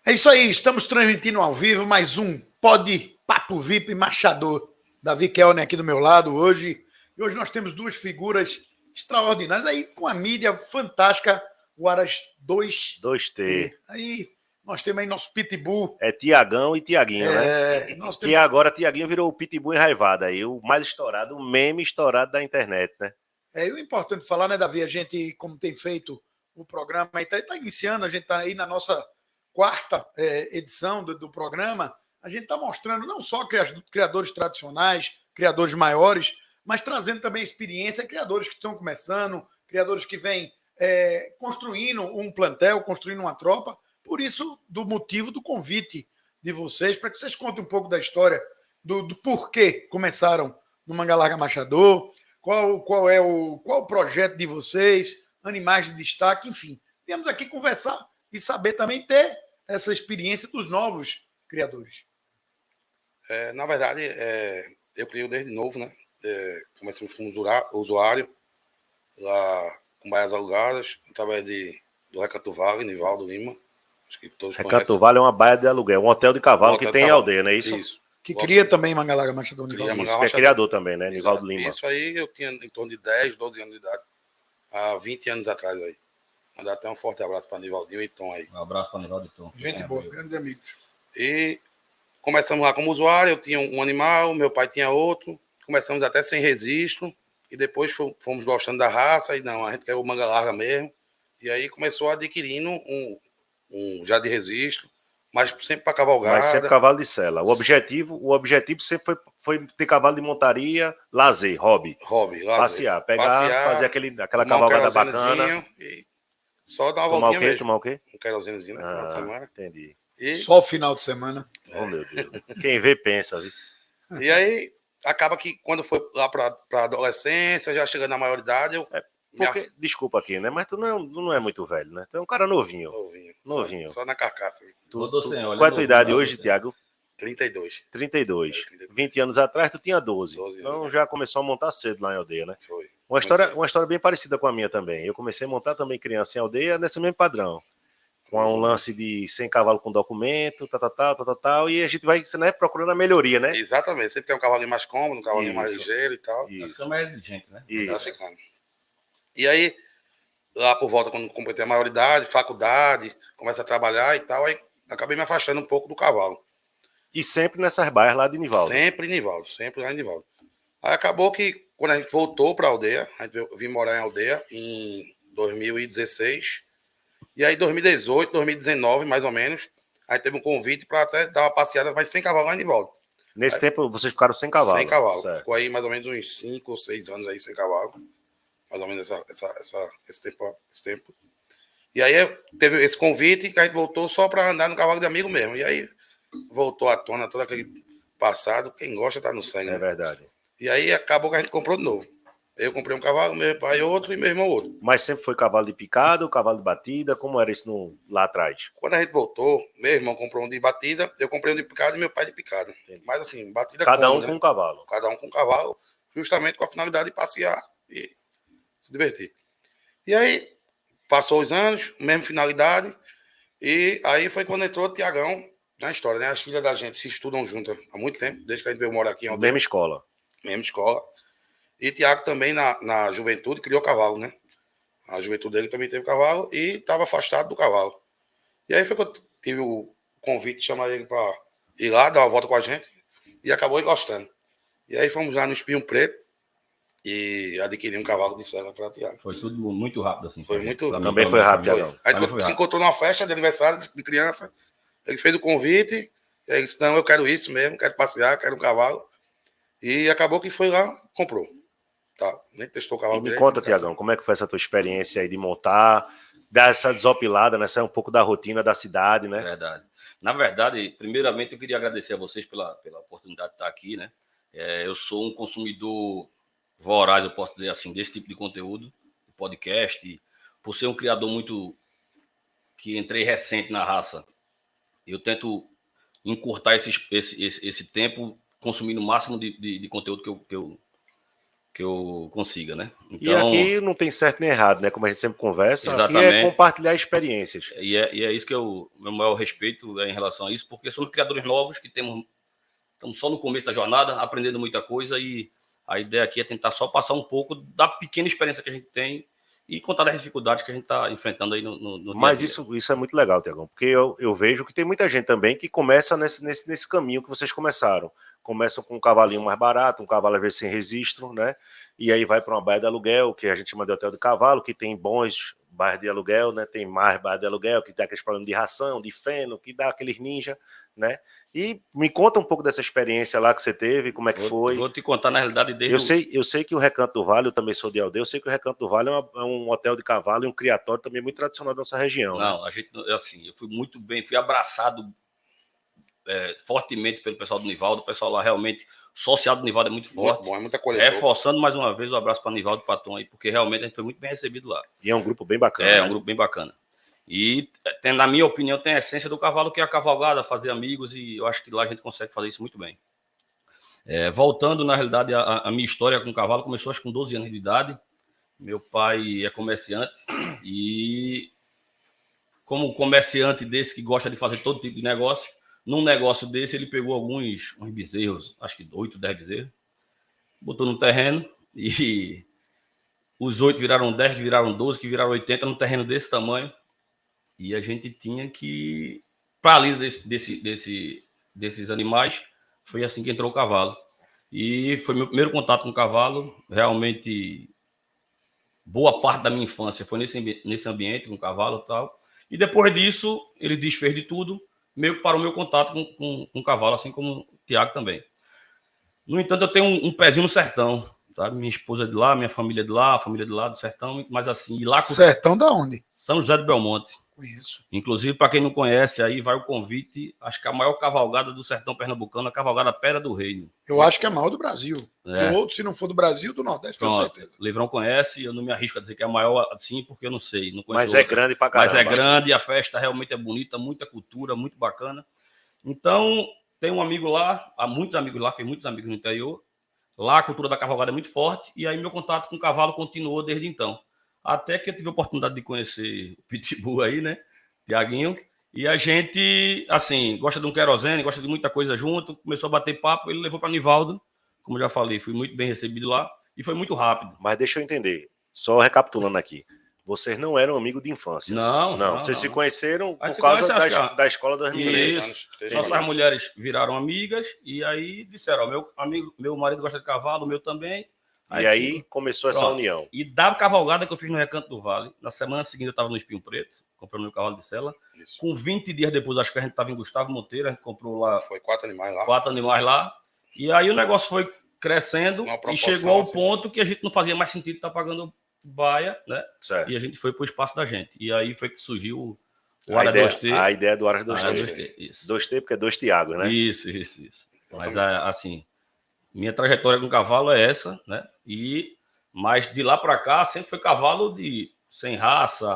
É isso aí, estamos transmitindo ao vivo mais um Pod Papo VIP Machador. Davi Kelner aqui do meu lado hoje. E hoje nós temos duas figuras extraordinárias aí com a mídia fantástica, o Aras 2T. Aí nós temos aí nosso Pitbull. É Tiagão e Tiaguinho, né? Nós temos... Que agora Tiaguinho virou o Pitbull enraivado aí, o mais estourado, o meme estourado da internet, né? E o importante falar, né, Davi? A gente, como tem feito o programa, está iniciando, a gente está aí na nossa quarta edição do programa, a gente está mostrando não só criadores tradicionais, criadores maiores, mas trazendo também experiência, criadores que estão começando, criadores que vêm construindo um plantel, construindo uma tropa. Por isso, do motivo do convite de vocês, para que vocês contem um pouco da história, do porquê começaram no Manga Larga Machador, qual é o projeto de vocês, animais de destaque, enfim. Temos aqui conversar e saber também ter essa experiência dos novos criadores. Na verdade, eu criei desde novo, né? Começamos como usuário, lá com Baias Alugadas, através do Recanto Vale, Nivaldo Lima. Acho que todos conhecem. Recanto Vale é uma baia de aluguel, um hotel de cavalo que tem em aldeia, não é isso? Isso. Que cria também Manga Larga Machador, Nivaldo. Isso, que é criador também, né? Nivaldo Lima. Isso aí eu tinha em torno de 10, 12 anos de idade, há 20 anos atrás aí. Mandar até um forte abraço para Nivaldinho e Tom aí. Um abraço para Nivaldo e Tom. Gente boa, grandes amigos. E começamos lá como usuário, eu tinha um animal, meu pai tinha outro. Começamos até sem registro. E depois fomos gostando da raça. E não, a gente quer o Manga Larga mesmo. E aí começou adquirindo um já de registro. Mas sempre para cavalgada. Mas sempre cavalo de sela. O objetivo sempre foi ter cavalo de montaria, lazer, hobby. Hobby, lazer. Passear, fazer aquela cavalgada bacana. E só dar uma voltinha mesmo. Tomar o quê? Um querosenozinho, né? Final de semana. Entendi. Só o final de semana. Oh, meu Deus. Quem vê, pensa. Viu? E aí, acaba que quando foi lá para adolescência, já chegando na maioridade, eu... Desculpa aqui, né? Mas tu não é muito velho, né? Tu é um cara novinho. Novinho. Só na carcaça. Qual é a tua idade hoje, Tiago? 32. 32. 20 anos atrás tu tinha 12. Então já começou a montar cedo lá em aldeia, né? Foi. Uma história bem parecida com a minha também. Eu comecei a montar também criança em aldeia nesse mesmo padrão. Com um lance de 100 cavalos com documento, tal, e a gente vai procurando a melhoria, né? Exatamente. Sempre quer um cavalinho mais cômodo, um cavalinho mais ligeiro e tal. Isso. Mais exigente, né? Isso. E aí, lá por volta, quando completei a maioridade, faculdade, começa a trabalhar e tal, aí acabei me afastando um pouco do cavalo. E sempre nessas baias lá de Nivaldo? Sempre lá em Nivaldo. Aí acabou que, quando a gente voltou para a aldeia, a gente vim morar em aldeia em 2016. E aí, 2018, 2019, mais ou menos, aí teve um convite para até dar uma passeada, mas sem cavalo lá em Nivaldo. Nesse tempo, vocês ficaram sem cavalo? Sem cavalo. Certo. Ficou aí mais ou menos uns 5 ou 6 anos aí sem cavalo. Mais ou menos esse tempo. E aí teve esse convite que a gente voltou só para andar no cavalo de amigo mesmo. E aí voltou à tona todo aquele passado. Quem gosta tá no sangue. É verdade. E aí acabou que a gente comprou de novo. Eu comprei um cavalo, meu pai outro e meu irmão outro. Mas sempre foi cavalo de picada ou cavalo de batida? Como era isso lá atrás? Quando a gente voltou, meu irmão comprou um de batida, eu comprei um de picada e meu pai de picada. Entendi. Mas assim, batida cada cômoda, um com um cavalo. Cada um com um cavalo, justamente com a finalidade de passear e se divertir. E aí, passou os anos, mesma finalidade, e aí foi quando entrou o Tiagão na história, né? As filhas da gente se estudam juntas há muito tempo, desde que a gente veio morar aqui em aldeia. Mesma escola. Mesma escola. E Tiago também, na juventude, criou cavalo, né? A juventude dele também teve cavalo e estava afastado do cavalo. E aí foi que eu tive o convite de chamar ele para ir lá, dar uma volta com a gente, e acabou gostando. E aí fomos lá no Espinho Preto e adquirir um cavalo de sela para Tiago. Foi tudo muito rápido, assim. Foi muito... Também foi rápido, Tiagão. Aí se encontrou numa festa de aniversário de criança, ele fez o convite, e ele disse, não, eu quero isso mesmo, quero passear, quero um cavalo. E acabou que foi lá, comprou. Tá, nem testou o cavalo direito. Me conta, Tiagão, como é que foi essa tua experiência aí de montar, dar essa desopilada, né? Sair um pouco da rotina da cidade, né? Verdade. Na verdade, primeiramente eu queria agradecer a vocês pela oportunidade de estar aqui, né? Eu sou um consumidor voraz, eu posso dizer assim, desse tipo de conteúdo, podcast, por ser um criador muito que entrei recente na raça. Eu tento encurtar esse tempo, consumindo o máximo de conteúdo consiga, né? E aqui não tem certo nem errado, né? Como a gente sempre conversa, aqui exatamente. é compartilhar experiências. E é isso que meu maior respeito em relação a isso, porque somos criadores novos que estamos só no começo da jornada, aprendendo muita coisa, e a ideia aqui é tentar só passar um pouco da pequena experiência que a gente tem e contar das dificuldades que a gente está enfrentando aí no dia a dia. Mas isso é muito legal, Tiagão, porque eu vejo que tem muita gente também que começa nesse caminho que vocês começaram. Começam com um cavalinho mais barato, um cavalo às vezes sem registro, né? E aí vai para uma baia de aluguel, que a gente chama de hotel de cavalo, que tem bons bairros de aluguel, né? Tem mais bairros de aluguel, que tem aqueles problemas de ração, de feno, que dá aqueles ninja, né? E me conta um pouco dessa experiência lá que você teve, como é que foi. Vou te contar, na realidade, desde eu sei que o Recanto do Vale, eu também sou de aldeia, eu sei que o Recanto do Vale é um hotel de cavalo e um criatório também muito tradicional da nossa região. Não, né? a gente, assim, eu fui muito bem, fui abraçado fortemente pelo pessoal do Nivaldo, o pessoal lá realmente, o social do Nivaldo é muito forte. Muito bom, é muito acolhedor. Reforçando mais uma vez o abraço para Nivaldo e Paton aí, porque realmente a gente foi muito bem recebido lá. E é um grupo bem bacana. É um grupo bem bacana. E, na minha opinião, tem a essência do cavalo, que é a cavalgada, fazer amigos, e eu acho que lá a gente consegue fazer isso muito bem. Voltando, na realidade, a minha história com o cavalo começou acho com 12 anos de idade. Meu pai é comerciante e, como comerciante desse que gosta de fazer todo tipo de negócio, num negócio desse ele pegou uns bezerros, acho que 8, 10 bezerros, botou no terreno e os 8 viraram 10, que viraram 12, que viraram 80 num terreno desse tamanho. E a gente tinha que, para ali desses animais, foi assim que entrou o cavalo. E foi meu primeiro contato com o cavalo. Realmente, boa parte da minha infância foi nesse ambiente com o cavalo e tal. E depois disso, ele desfez de tudo, meio que parou o meu contato com o cavalo, assim como o Tiago também. No entanto, eu tenho um pezinho no sertão, sabe? Minha esposa é de lá, minha família é de lá, a família é de lá, do sertão, mas assim, e lá... Sertão da onde? São José do Belmonte. Conheço. Inclusive, para quem não conhece, aí vai o convite. Acho que a maior cavalgada do sertão pernambucano, a cavalgada Pedra do Reino. Eu acho que é a maior do Brasil. Do outro, se não for do Brasil, do Nordeste, tenho certeza. Livrão conhece, eu não me arrisco a dizer que é a maior assim, porque eu não sei. Não Mas é grande pra caramba. Mas é grande, a festa realmente é bonita, muita cultura, muito bacana. Então, tem um amigo lá, há muitos amigos lá, fiz muitos amigos no interior. Lá a cultura da cavalgada é muito forte, e aí meu contato com o cavalo continuou desde então. Até que eu tive a oportunidade de conhecer o Pitbull aí, né? Tiaguinho, e a gente, assim, gosta de um querosene, gosta de muita coisa junto, começou a bater papo, ele levou para Nivaldo, como já falei, fui muito bem recebido lá, e foi muito rápido. Mas deixa eu entender, só recapitulando aqui, vocês não eram amigos de infância? Não. Vocês se conheceram por se causa conhece, da escola 2003. Isso, nossas mulheres viraram amigas, e aí disseram, meu marido gosta de cavalo, o meu também. Aí começou essa união. E da cavalgada que eu fiz no Recanto do Vale, na semana seguinte eu estava no Espinho Preto, comprei meu cavalo de sela. Isso. Com 20 dias depois, acho que a gente estava em Gustavo Monteiro, a gente comprou lá... Foi 4 animais lá. 4 animais lá. E aí o negócio foi crescendo e chegou ao ponto que a gente não fazia mais sentido estar pagando baia, né? Certo. E a gente foi para o espaço da gente. E aí foi que surgiu o Aras 2T. A ideia do Aras 2T. 2T, isso. 2T porque é 2 Tiago, né? Isso. Mas assim, minha trajetória com cavalo é essa, né? Mas de lá para cá sempre foi cavalo sem raça,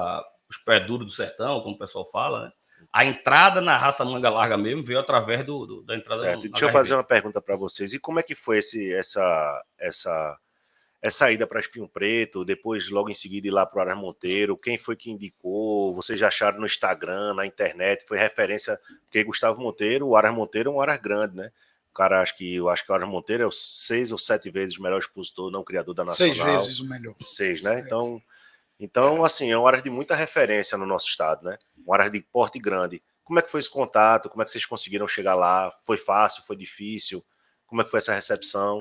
os pés duros do sertão, como o pessoal fala, né? A entrada na raça manga larga mesmo veio através da entrada. Certo. Deixa eu fazer uma pergunta para vocês. E como é que foi essa ida para Espinho Preto, depois logo em seguida ir lá para o Aras Monteiro? Quem foi que indicou? Vocês já acharam no Instagram, na internet? Foi referência? Porque Gustavo Monteiro, o Aras Monteiro é um Aras grande, né? O cara, eu acho que o Aras Monteiro é o 6 ou 7 vezes o melhor expositor, não criador da Nacional. 6 vezes o melhor. 6, né? Então, assim, é um Aras de muita referência no nosso estado, né? Um Aras de porte grande. Como é que foi esse contato? Como é que vocês conseguiram chegar lá? Foi fácil? Foi difícil? Como é que foi essa recepção?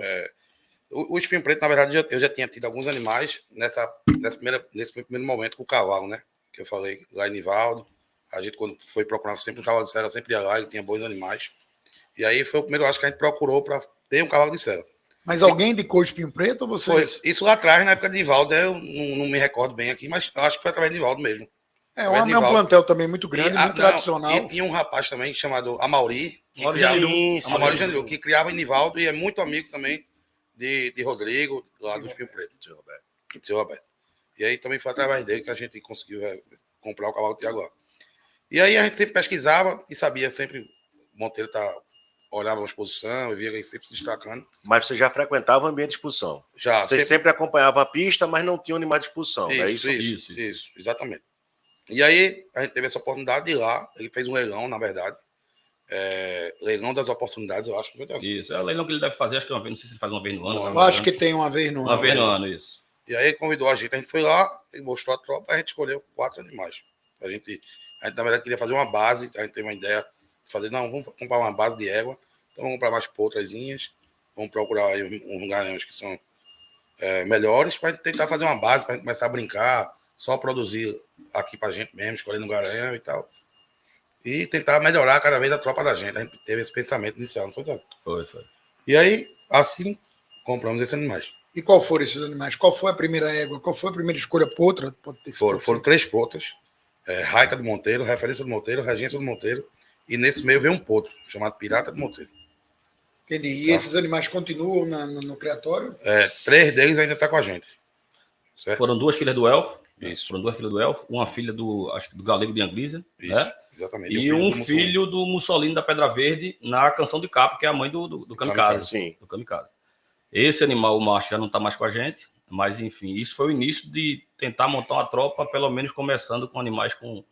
O Espinho Preto, na verdade, eu já tinha tido alguns animais nesse primeiro momento com o cavalo, né? Que eu falei lá em Nivaldo. A gente, quando foi procurar sempre um cavalo de sela, sempre ia lá e tinha bons animais. E aí foi o primeiro, acho que a gente procurou para ter um cavalo de sela. Mas alguém indicou o Espinho Preto ou vocês? Foi isso lá atrás, na época de Nivaldo, eu não me recordo bem aqui, mas acho que foi através de Nivaldo mesmo. É um plantel também muito grande, muito tradicional. E tinha um rapaz também chamado Amauri, que criava em Nivaldo e é muito amigo também de Rodrigo, lá do Espinho Preto, do seu Roberto. E aí também foi através dele que a gente conseguiu comprar o cavalo de Tiago. E aí a gente sempre pesquisava e sabia sempre, Monteiro tá olhava a exposição, eu via ele sempre se destacando. Mas você já frequentava o ambiente de exposição? Já, Você sempre acompanhava a pista, mas não tinha animais de exposição, não é isso? Isso, exatamente. E aí, a gente teve essa oportunidade de ir lá, ele fez um leilão, na verdade, leilão das oportunidades, eu acho que foi dela. Isso, é o leilão que ele deve fazer, acho que uma vez, não sei se ele faz uma vez no ano. Eu acho que tem uma vez no ano. Uma vez no ano, isso. E aí ele convidou a gente foi lá, ele mostrou a tropa, a gente escolheu 4 animais. A gente, na verdade, queria fazer uma base, a gente teve uma ideia de fazer, não, vamos comprar uma base de égua, então vamos comprar mais potrazinhas, vamos procurar aí uns garanhões que são melhores, para a gente tentar fazer uma base, para a gente começar a brincar, só produzir aqui para a gente mesmo, escolhendo um garanhão e tal. E tentar melhorar cada vez a tropa da gente. A gente teve esse pensamento inicial, não foi, Thiago? Foi. E aí, assim, compramos esses animais. E qual foram esses animais? Qual foi a primeira égua? Qual foi a primeira escolha potra? Pode ter sido Foram 3 potras. Raica do Monteiro, Referência do Monteiro, Regência do Monteiro. E nesse meio veio um potro, chamado Pirata do Monteiro. Entendi. E esses animais continuam no criatório? 3 deles ainda estão com a gente. Certo? Foram 2 filhas do Elfo. Isso. Foram 2 filhas do Elfo, uma filha acho que do Galego de Anglisa. Isso, né? Exatamente. E um filho do Mussolini da Pedra Verde na Canção de Capo, que é a mãe do Kamikaze. Sim. Do Kamikaze. Esse animal, o macho, já não está mais com a gente, mas enfim, isso foi o início de tentar montar uma tropa, pelo menos começando com animais com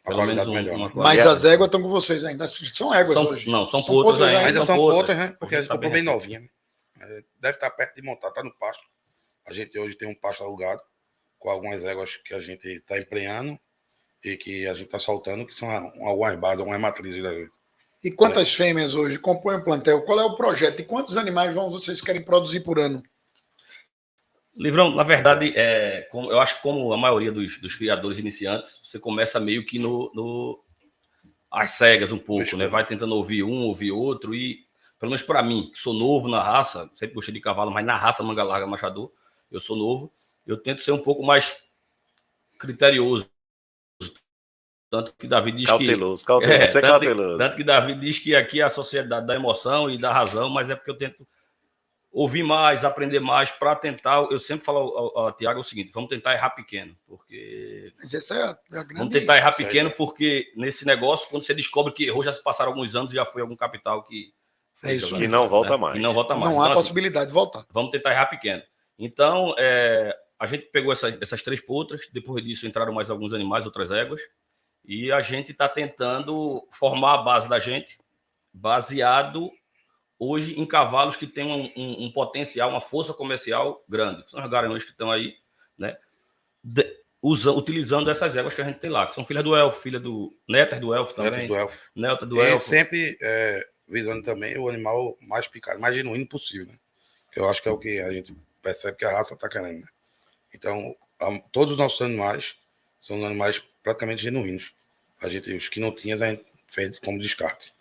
pelo menos melhor. uma Mas as éguas estão com vocês ainda. São éguas hoje. Não, são potras ainda. Ainda são potras, né? Porque a gente tá comprou bem novinha. Né? Deve estar perto de montar, está no pasto. A gente hoje tem um pasto alugado com algumas éguas que a gente está emprenhando e que a gente está soltando, que são algumas bases, algumas matrizes da gente. E quantas fêmeas hoje compõem o plantel? Qual é o projeto? E quantos animais vocês querem produzir por ano? Livrão, na verdade, eu acho que como a maioria dos criadores iniciantes, você começa meio que às cegas um pouco, né? Vai tentando ouvir um, ouvir outro e, pelo menos para mim, que sou novo na raça, sempre gostei de cavalo, mas na raça manga larga machador, eu sou novo, eu tento ser um pouco mais criterioso. Tanto que Davi diz cauteloso, cauteloso. Tanto que Davi diz que aqui é a sociedade da emoção e da razão, mas é porque eu tento ouvir mais, aprender mais, para tentar. Eu sempre falo ao Tiago o seguinte: vamos tentar errar pequeno, porque. Mas essa é a grande. Vamos tentar errar pequeno, porque nesse negócio, quando você descobre que errou, já se passaram alguns anos e já foi algum capital que. É isso, que não volta mais. Que não volta mais. Não há possibilidade de voltar. Vamos tentar errar pequeno. Então, a gente pegou essas 3 potras, depois disso entraram mais alguns animais, outras éguas. E a gente está tentando formar a base da gente, baseado hoje em cavalos que têm um potencial, uma força comercial grande. São os garanhões que estão aí, né? Utilizando essas éguas que a gente tem lá, que são filhas do Elfo, netas do Elfo também. Neta do Elfo. Sempre visando também o animal mais picado, mais genuíno possível, né? Que eu acho que é o que a gente percebe que a raça está querendo, né? Então, todos os nossos animais são animais praticamente genuínos. Os que não tinham, a gente fez como descarte.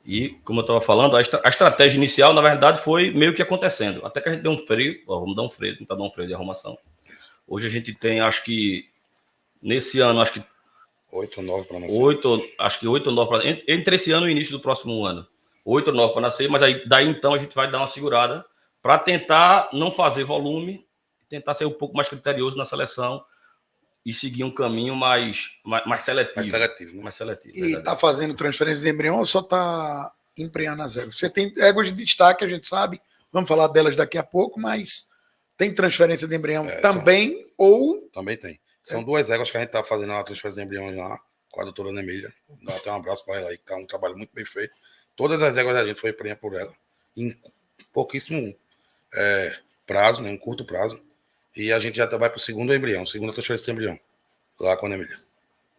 E, como eu estava falando, a estratégia inicial, na verdade, foi meio que acontecendo. Até que a gente deu um freio, vamos dar um freio, tentar dar um freio de arrumação. Hoje a gente tem, acho que, nesse ano, 8 ou 9 para nascer. 8 ou 9 para nascer. Entre esse ano e o início do próximo ano. 8 ou 9 para nascer, mas daí então a gente vai dar uma segurada para tentar não fazer volume, tentar ser um pouco mais criterioso na seleção e seguir um caminho mais seletivo. Mais seletivo, né? E está fazendo transferência de embrião ou só está emprenhando as éguas? Você tem éguas de destaque, a gente sabe, vamos falar delas daqui a pouco, mas tem transferência de embrião também ou... Também tem. São 2 éguas que a gente está fazendo a transferência de embriões lá, com a doutora Nemília. Dá até um abraço para ela aí, que está um trabalho muito bem feito. Todas as éguas da gente foi emprenha por ela, em pouquíssimo prazo, né, em curto prazo. E a gente já vai para o segundo embrião, segunda transferência de embrião, lá com a Emília.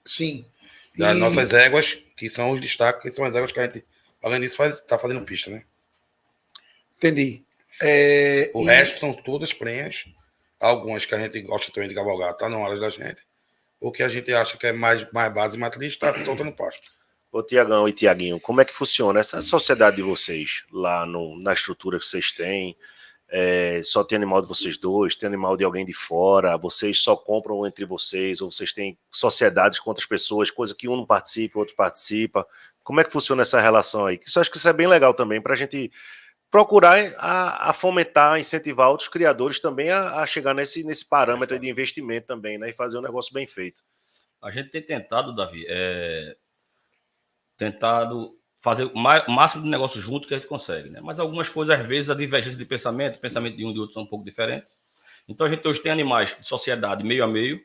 Sim. Das nossas éguas, que são os destaques, que são as éguas que a gente, além disso, está fazendo pista, né? Entendi. O resto são todas prenhas, algumas que a gente gosta também de cavalgar, tá na hora da gente. O que a gente acha que é mais base e matriz, está solta no pasto. Ô Tiagão e Tiaguinho, como é que funciona essa sociedade de vocês, lá na estrutura que vocês têm? Só tem animal de vocês dois, tem animal de alguém de fora, vocês só compram entre vocês, ou vocês têm sociedades com outras pessoas, coisa que um não participa, o outro participa. Como é que funciona essa relação aí? Isso acho que isso é bem legal também, para a gente procurar a fomentar, incentivar outros criadores também a chegar nesse parâmetro de investimento também, né? E fazer um negócio bem feito. A gente tem tentado, Davi, tentado fazer o máximo de negócio junto que a gente consegue, né? Mas algumas coisas, às vezes, a divergência de pensamento, o pensamento de um e de outro são um pouco diferentes. Então, a gente hoje tem animais de sociedade meio a meio.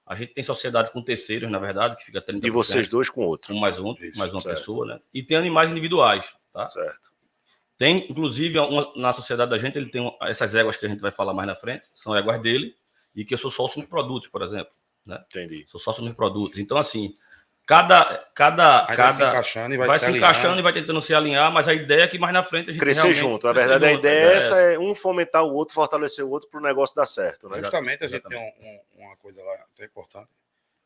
A gente tem sociedade com terceiros, na verdade, que fica 30%. E vocês dois com outro. Um mais uma pessoa, né? E tem animais individuais, tá? Certo. Tem, inclusive, na sociedade da gente, ele tem essas éguas que a gente vai falar mais na frente, são éguas dele, e que eu sou sócio nos produtos, por exemplo. Né? Entendi. Sou sócio nos produtos. Então, assim, cada vai se encaixando e vai se encaixando e vai tentando se alinhar, mas a ideia é que mais na frente a gente crescer junto. A verdade, a ideia é essa, é um fomentar o outro, fortalecer o outro para o negócio dar certo. Né? Justamente a gente tem uma coisa lá até importante,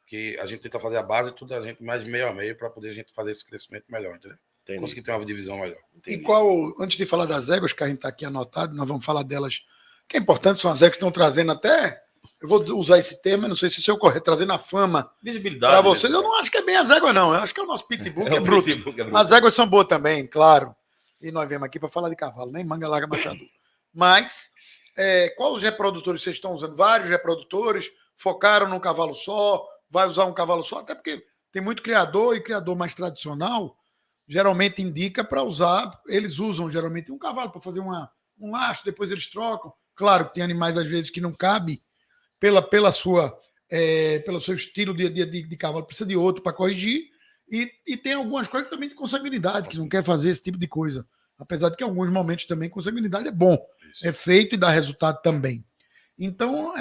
que a gente tenta fazer a base e tudo a gente mais meio a meio para poder a gente fazer esse crescimento melhor, entendeu? Entendi. Conseguir ter uma divisão melhor. Entendi. E antes de falar das éguas, que a gente está aqui anotado, nós vamos falar delas, que é importante, são as éguas que estão trazendo até, eu vou usar esse termo, eu não sei se isso é o correto, trazendo a fama visibilidade para vocês. Eu não acho que é bem as éguas, não, eu acho que é o nosso pitbull, que é bruto. As éguas são boas também, claro, e nós viemos aqui para falar de cavalo, nem manga larga machado. Mas, quais os reprodutores vocês estão usando? Vários reprodutores, focaram num cavalo só, vai usar um cavalo só, até porque tem muito criador e criador mais tradicional, geralmente indica para usar, eles usam geralmente um cavalo para fazer um laço, depois eles trocam. Claro que tem animais, às vezes, que não cabe pelo seu estilo de cavalo, precisa de outro para corrigir, e tem algumas coisas também de consanguinidade, que não quer fazer esse tipo de coisa. Apesar de que em alguns momentos também consanguinidade é bom, é feito e dá resultado também. Então,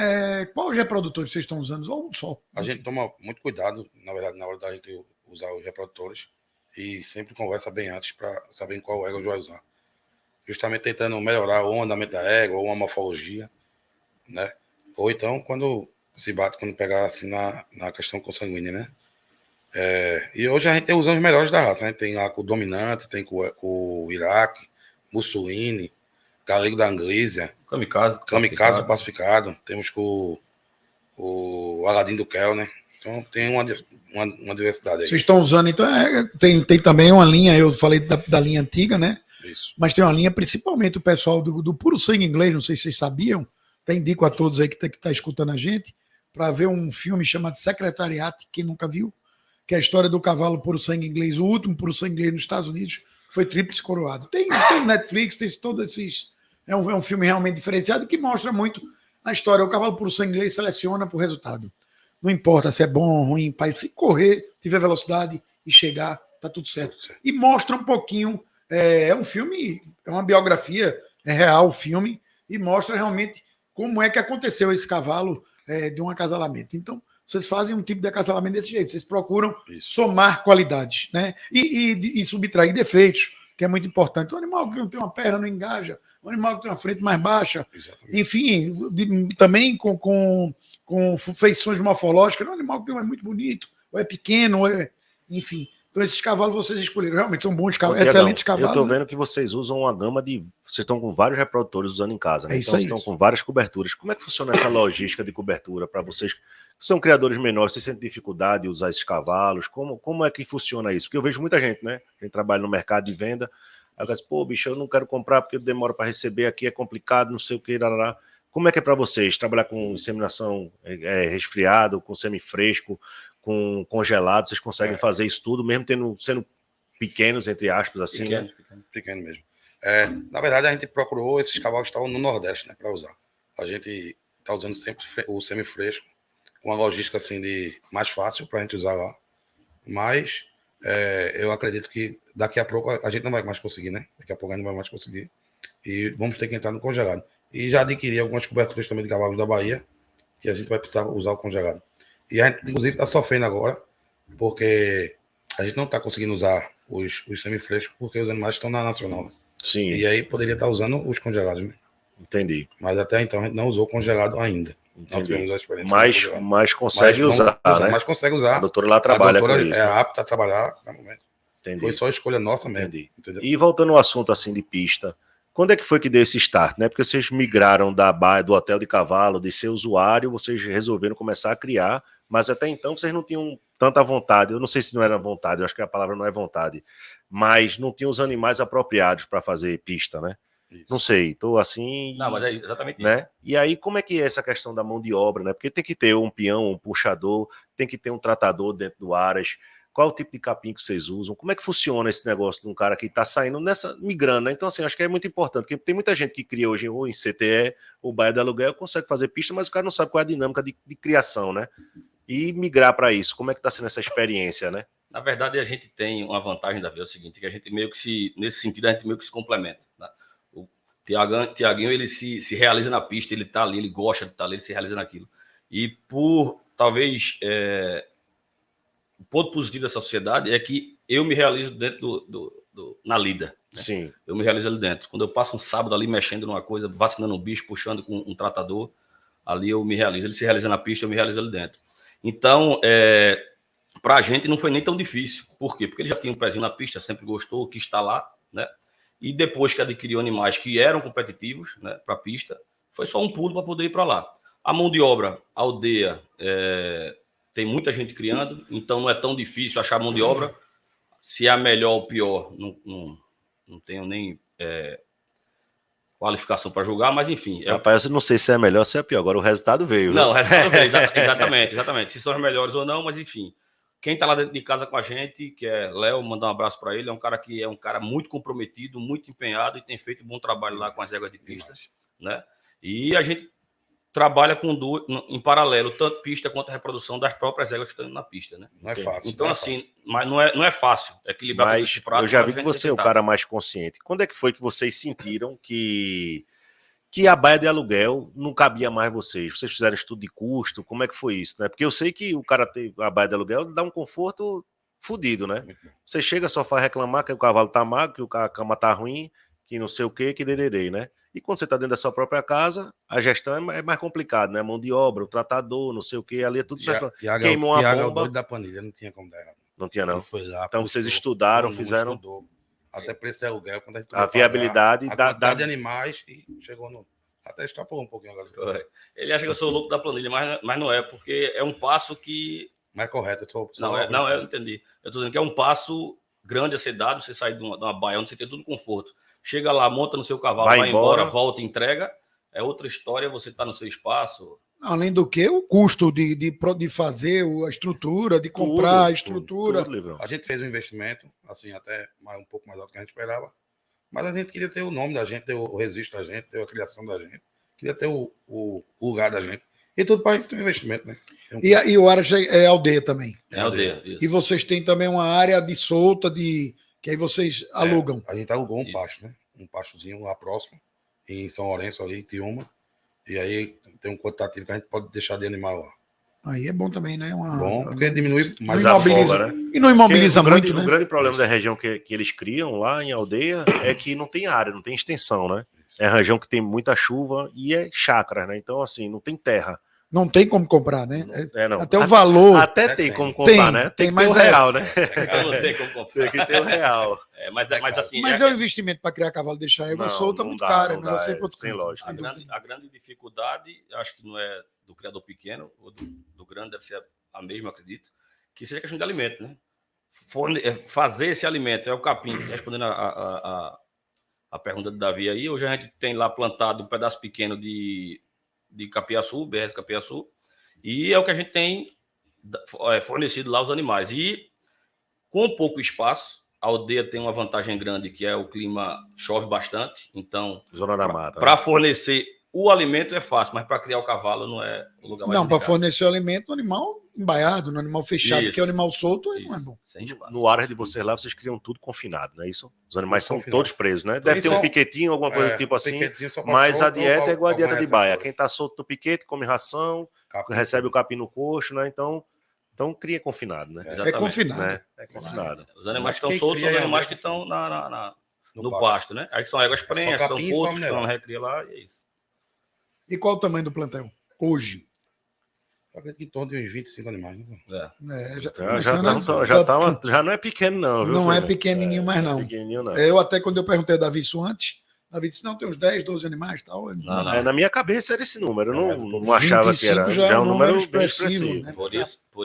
qual os reprodutores vocês estão usando? Ou um só? A gente toma muito cuidado, na verdade, na hora da gente usar os reprodutores, e sempre conversa bem antes para saber em qual égua a gente vai usar. Justamente tentando melhorar o andamento da égua, ou uma morfologia, né? Ou então, quando pegar assim na questão consanguínea, né? E hoje a gente tem os os melhores da raça, né? Tem lá com o Dominante, tem com o Iraque, Mussolini, Galego da Anglísia, Kamikaze Pacificado, temos com o Aladim do Kel, né? Então tem uma diversidade aí. Vocês estão usando, então, tem também uma linha, eu falei da linha antiga, né? Isso. Mas tem uma linha, principalmente o pessoal do puro sangue inglês, não sei se vocês sabiam, até indico a todos aí que tá escutando a gente, para ver um filme chamado Secretariat, quem nunca viu, que é a história do cavalo puro sangue inglês, o último puro sangue inglês nos Estados Unidos, que foi tríplice coroado. Tem Netflix, tem todos esses... É um filme realmente diferenciado que mostra muito a história. O cavalo puro sangue inglês seleciona por resultado. Não importa se é bom ou ruim, se correr, tiver velocidade e chegar, tá tudo certo. E mostra um pouquinho, é um filme, é uma biografia, é real o filme, e mostra realmente como é que aconteceu esse cavalo de um acasalamento. Então, vocês fazem um tipo de acasalamento desse jeito, vocês procuram somar qualidades, né? E subtrair defeitos, que é muito importante. Um animal que não tem uma perna não engaja, um animal que tem uma frente mais baixa, exatamente. Enfim, também com feições morfológicas, um animal que não é muito bonito, ou é pequeno, enfim. Então, esses cavalos vocês escolheram, realmente são bons cavalos, excelentes cavalos. Eu estou vendo que vocês usam uma gama vocês estão com vários reprodutores usando em casa, né? Então, vocês estão com várias coberturas. Como é que funciona essa logística de cobertura para vocês que são criadores menores? Vocês sentem dificuldade de usar esses cavalos? Como é que funciona isso? Porque eu vejo muita gente, né? A gente trabalha no mercado de venda, aí eu digo, pô, bicho, eu não quero comprar porque demora para receber aqui, é complicado, não sei o que, larará. Como é que é para vocês trabalhar com inseminação resfriado, com semifresco, com congelado? Vocês conseguem fazer isso tudo, mesmo sendo pequenos, entre aspas, assim? Pequeno mesmo. Na verdade, a gente procurou esses cavalos que estavam no Nordeste, né, para usar. A gente está usando sempre o semifresco, com uma logística assim mais fácil para a gente usar lá. Mas eu acredito que daqui a pouco a gente não vai mais conseguir, né? Daqui a pouco a gente não vai mais conseguir. E vamos ter que entrar no congelado. E já adquiri algumas coberturas também de cavalos da Bahia, que a gente vai precisar usar o congelado. E a gente, inclusive, está sofrendo agora, porque a gente não está conseguindo usar os semifrescos, porque os animais estão na Nacional. Né? Sim. E aí poderia estar usando os congelados. Né? Entendi. Mas até então a gente não usou o congelado ainda. Não tivemos a experiência. Mas consegue usar, né? Mas consegue usar. A doutora lá trabalha com isso. É apta a trabalhar no momento. Entendi. Foi só escolha nossa mesmo. Entendi. Entendeu? E voltando ao assunto assim de pista, quando é que foi que deu esse start, né? Porque vocês migraram do hotel de cavalo, de ser usuário, vocês resolveram começar a criar, mas até então vocês não tinham tanta vontade. Eu não sei se não era vontade, eu acho que a palavra não é vontade, mas não tinham os animais apropriados para fazer pista, né? Isso. Não sei, tô assim... Não, mas é exatamente né? isso. E aí, como é que é essa questão da mão de obra, né? Porque tem que ter um peão, um puxador, tem que ter um tratador dentro do Aras. qual o tipo de capim que vocês usam, como é que funciona esse negócio de um cara que está saindo migrando, né? Então, assim, acho que é muito importante, porque tem muita gente que cria hoje ou em CTE ou Baía de Aluguel, consegue fazer pista, mas o cara não sabe qual é a dinâmica de criação, né? E migrar para isso, como é que está sendo essa experiência, né? Na verdade, a gente tem uma vantagem, Davi, é o seguinte, que a gente meio que nesse sentido, a gente meio que se complementa. Né? O Tiaguinho, ele se realiza na pista, ele tá ali, ele gosta de estar ali, ele se realiza naquilo. E por, talvez, o ponto positivo dessa sociedade é que eu me realizo dentro na lida. Né? Sim. Eu me realizo ali dentro. Quando eu passo um sábado ali mexendo numa coisa, vacinando um bicho, puxando com um tratador, ali eu me realizo. Ele se realiza na pista, eu me realizo ali dentro. Então, para a gente não foi nem tão difícil. Por quê? Porque ele já tinha um pezinho na pista, sempre gostou, quis estar lá, né? E depois que adquiriu animais que eram competitivos, né, para a pista, foi só um pulo para poder ir para lá. A mão de obra, a aldeia, tem muita gente criando, então não é tão difícil achar mão de obra. Se é a melhor ou pior, não tenho nem qualificação para julgar, mas enfim. Rapaz, eu não sei se é melhor ou se é pior, agora o resultado veio. Não, o resultado veio, exatamente. Se são os melhores ou não, mas enfim. Quem está lá dentro de casa com a gente, que é Léo, mandar um abraço para ele, é um cara muito comprometido, muito empenhado e tem feito um bom trabalho lá com as éguas de pistas, né? E a gente trabalha em paralelo, tanto pista quanto a reprodução das próprias éguas que estão na pista, né? Não é fácil. Então, não é assim, fácil. mas não é fácil equilibrar todos esses pratos. Eu já vi que você é o cara mais consciente. Quando é que foi que vocês sentiram que a Baía de Aluguel não cabia mais vocês? Vocês fizeram estudo de custo? Como é que foi isso, né? Porque eu sei que o cara ter a Baía de Aluguel dá um conforto fodido, né? Você chega, só faz reclamar que o cavalo tá magro, que a cama tá ruim, que não sei o que dererei, né? E quando você tá dentro da sua própria casa, a gestão é mais complicada, né? Mão de obra, o tratador, não sei o que, ali é tudo certo. Queimou uma Tiago é o bomba. doido da planilha, não tinha como dar errado. Não tinha, não. Ele foi lá, então vocês estudaram, fizeram. Estudou. Até preço de aluguel, quando a viabilidade a quantidade de animais e chegou no. Até extrapolou um pouquinho agora. Ele acha que eu sou louco da planilha, mas não é, porque é um passo que. Mas é correto, eu eu entendi. Eu estou dizendo que é um passo grande a ser dado, você sai de uma baia onde você tem todo conforto. Chega lá, monta no seu cavalo, vai embora, volta, entrega. É outra história, você está no seu espaço. Além do que, o custo de fazer a estrutura, de comprar a estrutura. Tudo, a gente fez um investimento, assim, até um pouco mais alto que a gente esperava. Mas a gente queria ter o nome da gente, ter o registro da gente, ter a criação da gente. Queria ter o lugar da gente. E tudo para isso tem um investimento, né? E o Aras é aldeia também. É aldeia, isso. E vocês têm também uma área de solta, que aí vocês alugam. A gente alugou um pasto, né? Um pastozinho lá próximo, em São Lourenço, ali, em Tiúma. E aí tem um quantitativo que a gente pode deixar de animal lá. Aí é bom também, né? Bom, porque diminui mais a folga, né? E não imobiliza muito, né? O grande problema da região que eles criam lá em aldeia é que não tem área, não tem extensão, né? É uma região que tem muita chuva e é chácara, né? Então, assim, não tem terra. Não tem como comprar, né? Não. Até o valor. Até tem como comprar, né? Tem que ter o real, né? Não tem como comprar. Tem que ter o real. Mas assim. Mas é um investimento para criar cavalo, deixar a égua solta muito caro. É melhor ser sem lógica. A grande dificuldade, acho que não é do criador pequeno ou do grande, deve ser a mesma, acredito, que seja questão de alimento, né? Fazer esse alimento, é o capim. Respondendo a pergunta do Davi aí, hoje a gente tem lá plantado um pedaço pequeno de capiaçu, BR capiaçu, e é o que a gente tem fornecido lá aos animais. E com pouco espaço, a aldeia tem uma vantagem grande, que é o clima, chove bastante, então Zona da mata. Para fornecer o alimento é fácil, mas para criar o cavalo não é o lugar mais Não, para fornecer o alimento no animal embaiado, no animal fechado, porque o animal solto não é bom. No área de vocês lá, vocês criam tudo confinado, não é isso? Os animais são todos presos, né? Deve ter um piquetinho, alguma coisa do tipo assim, mas a dieta é igual a dieta de baia. Quem tá solto no piquete, come ração, recebe o capim no coxo, né? Então cria confinado, né? É confinado. Né? É confinado. Os animais que estão soltos são os animais que estão no pasto, né? Aí são éguas prenhas, são potros que estão na recria lá, e é isso. E qual o tamanho do plantel hoje? Eu acredito que em torno de uns 25 animais. Já não é pequeno, não. Viu, não é pequenininho mais, não. Pequenininho, não. Eu até, quando eu perguntei a Davi isso antes, Davi disse, não, tem uns 10, 12 animais e tal. Não. Na minha cabeça era esse número. Eu não achava que era. Já é um número expressivo. Né? Por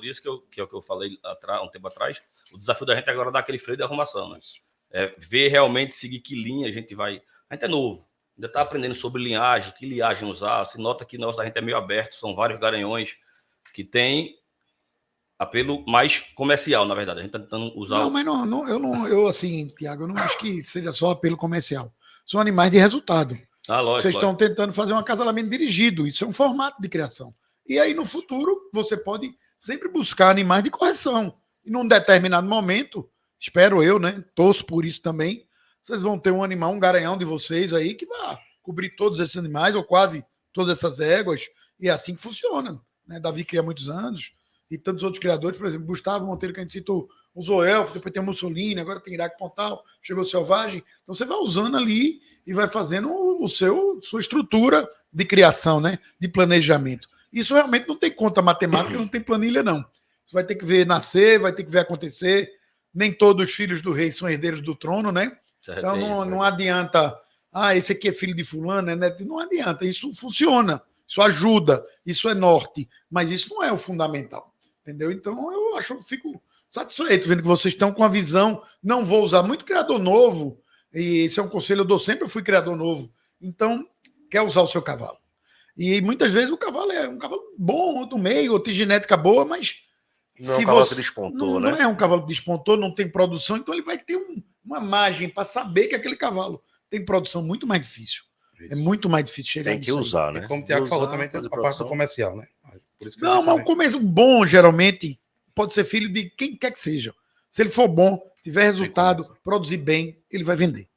isso que é o que eu falei um tempo atrás, o desafio da gente agora é dar aquele freio de arrumação. Né? É ver realmente, seguir que linha a gente vai... A gente é novo. Ainda está aprendendo sobre linhagem, que linhagem usar. Se nota que o nosso da gente é meio aberto, são vários garanhões que tem apelo mais comercial, na verdade. A gente está tentando usar. Não, mas eu assim, Tiago, eu não acho que seja só apelo comercial. São animais de resultado. Lógico. Vocês estão tentando fazer um acasalamento dirigido. Isso é um formato de criação. E aí, no futuro, você pode sempre buscar animais de correção. E num determinado momento, espero eu, né? Torço por isso também. Vocês vão ter um animal, um garanhão de vocês aí, que vai cobrir todos esses animais, ou quase todas essas éguas. E é assim que funciona. Né? Davi cria há muitos anos. E tantos outros criadores, por exemplo, Gustavo Monteiro, que a gente citou, usou elfo, depois tem Mussolini, agora tem Iraque Pontal, chegou Selvagem. Então você vai usando ali e vai fazendo sua estrutura de criação, né? De planejamento. Isso realmente não tem conta matemática, não tem planilha, não. Você vai ter que ver nascer, vai ter que ver acontecer. Nem todos os filhos do rei são herdeiros do trono, né? Então não adianta, esse aqui é filho de fulano, né? Não adianta, isso funciona, isso ajuda, isso é norte, mas isso não é o fundamental. Entendeu? Então, eu fico satisfeito vendo que vocês estão com a visão. Não vou usar muito criador novo, e esse é um conselho eu dou sempre, eu fui criador novo. Então, quer usar o seu cavalo. E muitas vezes o cavalo é um cavalo bom, do meio, ou tem genética boa, mas não é um cavalo que despontou, né? Não é um cavalo que despontou, não tem produção, então ele vai ter uma margem para saber que aquele cavalo tem produção muito mais difícil. É muito mais difícil chegar nisso. Tem que usar, né? E como o Tiago falou, também tem a parte do comercial, né? Por isso que não, mas o começo bom, geralmente, pode ser filho de quem quer que seja. Se ele for bom, tiver resultado, produzir bem, ele vai vender.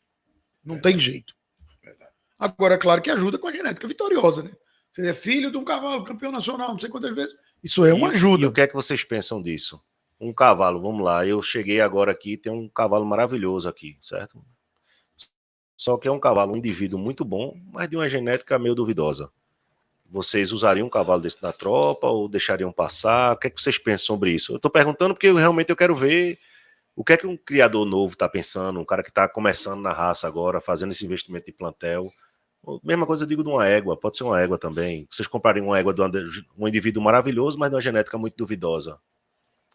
Não tem jeito. Verdade. Agora, claro que ajuda com a genética vitoriosa, né? Você é filho de um cavalo campeão nacional, não sei quantas vezes. Isso é uma ajuda. E o que é que vocês pensam disso? Um cavalo, vamos lá. Eu cheguei agora aqui, tem um cavalo maravilhoso aqui, certo? Só que é um cavalo, um indivíduo muito bom, mas de uma genética meio duvidosa. Vocês usariam um cavalo desse na tropa ou deixariam passar? O que é que vocês pensam sobre isso? Eu estou perguntando porque realmente eu quero ver o que é que um criador novo está pensando, um cara que está começando na raça agora, fazendo esse investimento de plantel. Mesma coisa eu digo de uma égua, pode ser uma égua também. Vocês comprariam uma égua de um indivíduo maravilhoso, mas de uma genética muito duvidosa.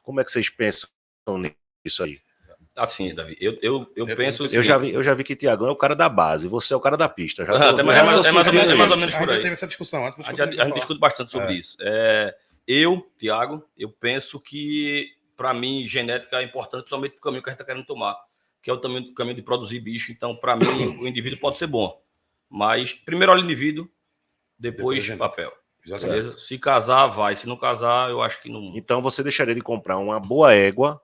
Como é que vocês pensam nisso aí? Assim, Davi, eu penso... Eu já vi que Tiagão é o cara da base, você é o cara da pista. É mais ou menos por aí. A gente teve essa discussão antes. A gente discute bastante sobre isso. Tiago, eu penso que, para mim, genética é importante, principalmente para o caminho que a gente está querendo tomar, que é o caminho de produzir bicho. Então, para mim, o indivíduo pode ser bom. Mas, primeiro olha o indivíduo, depois papel. Beleza? Se casar, vai. Se não casar, eu acho que não... Então, você deixaria de comprar uma boa égua,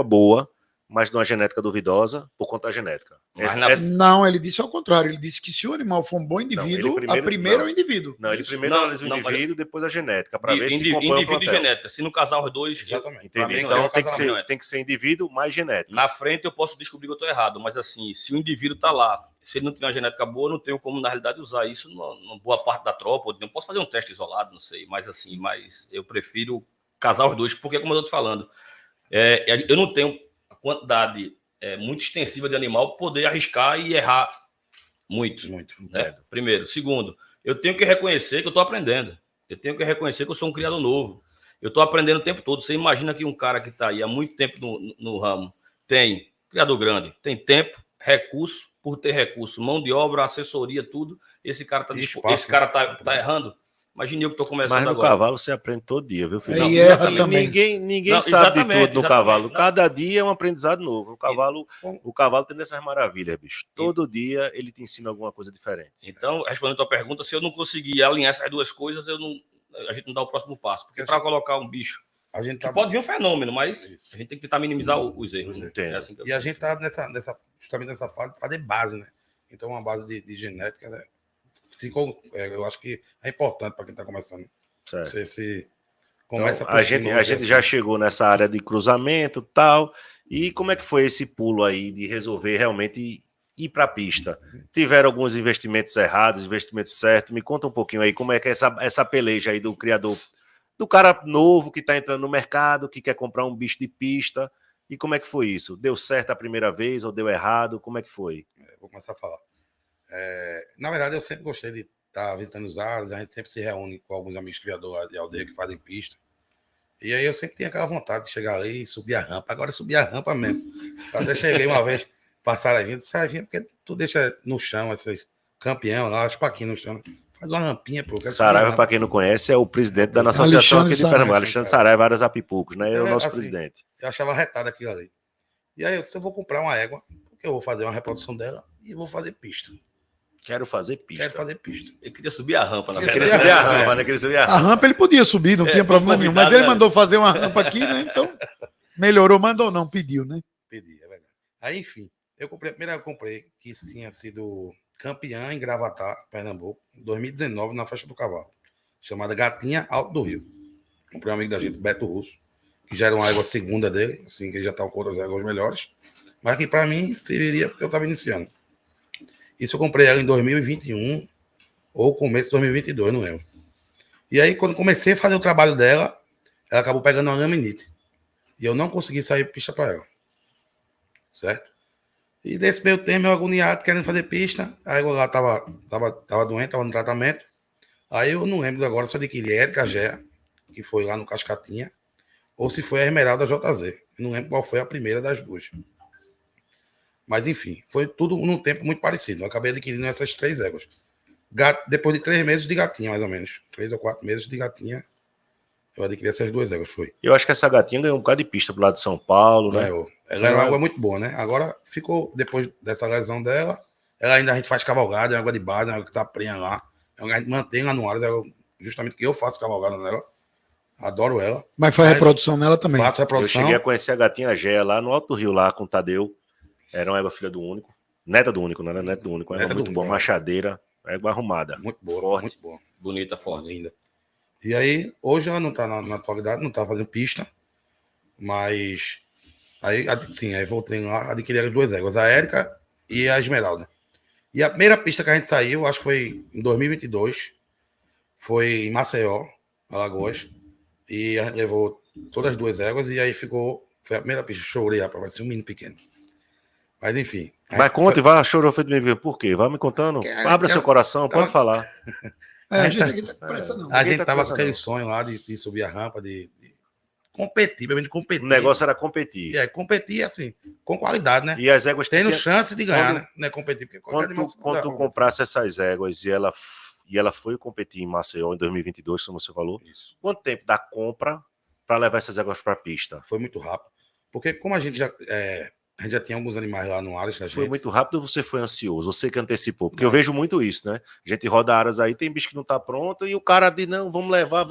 boa, mas de uma genética duvidosa, por conta da genética. Não, ele disse ao contrário. Ele disse que se o animal for um bom indivíduo, primeiro é o indivídio. Não, ele primeiro analisa o indivíduo, depois a genética, para ver se compõe indivíduo e genética. Se não casar os dois... Exatamente. Entendeu? Então tem que ser indivíduo mais genética. Na frente eu posso descobrir que eu estou errado, mas assim, se o indivíduo está lá, se ele não tiver uma genética boa, eu não tenho como, na realidade, usar isso numa boa parte da tropa. Eu posso fazer um teste isolado, não sei, mas assim, eu prefiro casar os dois, porque, como eu estou te falando, eu não tenho a quantidade muito extensiva de animal poder arriscar e errar muito. Né? Primeiro. Segundo, eu tenho que reconhecer que eu estou aprendendo. Eu tenho que reconhecer que eu sou um criador novo. Eu estou aprendendo o tempo todo. Você imagina que um cara que está aí há muito tempo no ramo tem criador grande, tem tempo, recurso, por ter recurso, mão de obra, assessoria, tudo. Esse cara tá errando. Imagine eu que estou começando agora. Mas no cavalo você aprende todo dia, viu, filho? Ninguém sabe de tudo no cavalo. Cada dia é um aprendizado novo. O cavalo tem dessas maravilhas, bicho. Todo dia ele te ensina alguma coisa diferente. Então, respondendo a tua pergunta, se eu não conseguir alinhar essas duas coisas, a gente não dá o próximo passo. Porque para colocar um bicho, pode vir um fenômeno, mas a gente tem que tentar minimizar os erros. Assim e a gente está justamente nessa fase de fazer base, né? Então, uma base de genética, né? Eu acho que é importante para quem está começando. Você começa então, a gente já chegou nessa área de cruzamento e tal. E como é que foi esse pulo aí de resolver realmente ir para a pista? Tiveram alguns investimentos errados, investimentos certos? Me conta um pouquinho aí como é que é essa peleja aí do criador, do cara novo que está entrando no mercado, que quer comprar um bicho de pista. E como é que foi isso? Deu certo a primeira vez ou deu errado? Como é que foi? Vou começar a falar. Na verdade, eu sempre gostei de estar visitando os ares, a gente sempre se reúne com alguns amigos criadores de aldeia que fazem pista. E aí eu sempre tinha aquela vontade de chegar ali e subir a rampa. Agora subir a rampa mesmo. Eu até cheguei uma vez, passaram a gente, porque tu deixa no chão esses campeão lá, as paquinhas no chão. Faz uma rampinha, pô. Saraiva, para quem não conhece, é o presidente da nossa associação aqui de Pernambuco, Alexandre Saraiva, vários apipucos, né? É o nosso presidente. Eu achava retado aquilo ali. E aí, eu vou comprar uma égua, porque eu vou fazer uma reprodução dela e vou fazer pista. Quero fazer pista. Eu queria subir a rampa, na verdade. Queria subir a rampa, né? Queria subir a rampa. A rampa ele podia subir, não tinha problema nenhum. Mas ele mandou fazer uma rampa aqui, né? Então, melhorou, mandou não, pediu, né? Pedi, é verdade. Aí, enfim, primeiro eu comprei, que tinha sido campeã em Gravatá, Pernambuco, em 2019, na Festa do Cavalo, chamada Gatinha Alto do Rio. Comprei um amigo da gente, Beto Russo, que já era uma égua segunda dele, assim, que ele já estava com outras éguas melhores, mas que para mim serviria porque eu estava iniciando. Isso eu comprei ela em 2021 ou começo de 2022, não lembro. E aí, quando comecei a fazer o trabalho dela, ela acabou pegando uma laminite. E eu não consegui sair pista para ela. Certo? E nesse meio tempo, eu agoniado, querendo fazer pista. A égua lá tava doente, estava no tratamento. Aí eu não lembro agora se eu adquiri a Érica Gea, que foi lá no Cascatinha, ou se foi a Esmeralda JZ. Eu não lembro qual foi a primeira das duas. Mas, enfim, foi tudo num tempo muito parecido. Eu acabei adquirindo essas 3 éguas. Depois de 3 meses de gatinha, mais ou menos. 3 ou 4 meses de gatinha, eu adquiri essas 2 éguas, foi. Eu acho que essa gatinha ganhou um bocado de pista pro lado de São Paulo, né? Ela era uma água muito boa, né? Agora, ficou, depois dessa lesão dela, ela ainda a gente faz cavalgada, é uma água de base, é uma água que tá prenha lá. É uma que a gente mantém lá no ar, justamente que eu faço cavalgada nela. Adoro ela. Mas faz reprodução nela também. Faço reprodução. Eu cheguei a conhecer a gatinha Gea lá no Alto do Rio, lá com o Tadeu. Era uma égua filha do Único. Neta do Único, né? Neta do Único. Égua muito boa, machadeira. Égua arrumada. Muito boa, forte. muito boa. Bonita, forte. Linda. E aí, hoje ela não tá na atualidade, não tá fazendo pista. Mas... Aí, sim, aí voltei lá, adquiri as 2 éguas. A Érica e a Esmeralda. E a primeira pista que a gente saiu, acho que foi em 2022. Foi em Maceió, Alagoas. E a gente levou todas as 2 éguas e aí ficou... Foi a primeira pista. Chorei, rapaz, parecia um menino pequeno. Mas enfim. Mas conta e vai, chorou feito meio. Por quê? Vai me contando. Abra seu coração, pode falar. A gente aqui tá com pressa, não. A gente tava com aquele sonho lá de subir a rampa, de competir, de competir. O negócio era competir. Competir assim, com qualidade, né? E as éguas tendo chance de ganhar, né? Não é competir, porque quando tu comprasse essas éguas e ela foi competir em Maceió em 2022, como você falou. Isso. Quanto tempo da compra para levar essas éguas para a pista? Foi muito rápido. Porque como a gente já tinha alguns animais lá no Aras da gente. Foi muito rápido ou você foi ansioso? Você que antecipou? Porque eu vejo muito isso, né? A gente roda Aras aí, tem bicho que não tá pronto e o cara diz, não, vamos levar,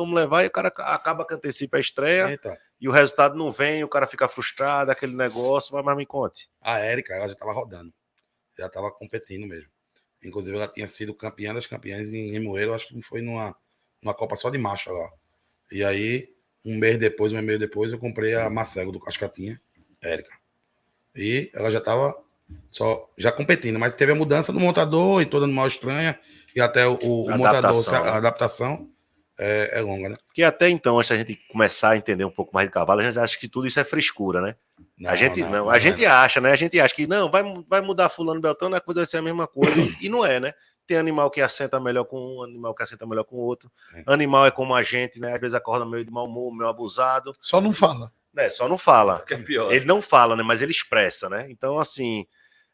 e o cara acaba que antecipa a estreia e o resultado não vem, o cara fica frustrado, aquele negócio, mas me conte. A Érica, ela já tava rodando, já tava competindo mesmo. Inclusive, ela tinha sido campeã das campeãs em Limoeiro, acho que foi numa Copa só de marcha lá. E aí, um mês depois, eu comprei a Macego do Cascatinha, Érica. E ela já estava já competindo, mas teve a mudança do montador e toda animal estranha, e até o montador, a adaptação é longa, né? Porque até então, antes da gente começar a entender um pouco mais de cavalo, a gente acha que tudo isso é frescura, né? A gente acha, né? A gente acha que não, vai mudar fulano Beltrano, a coisa vai ser a mesma coisa, e não é, né? Tem animal que assenta melhor com um, animal que assenta melhor com o outro. Animal é como a gente, né? Às vezes acorda meio de mau humor, meio abusado. Só não fala. Só não fala. Que é pior. Ele não fala, né? Mas ele expressa, né? Então, assim,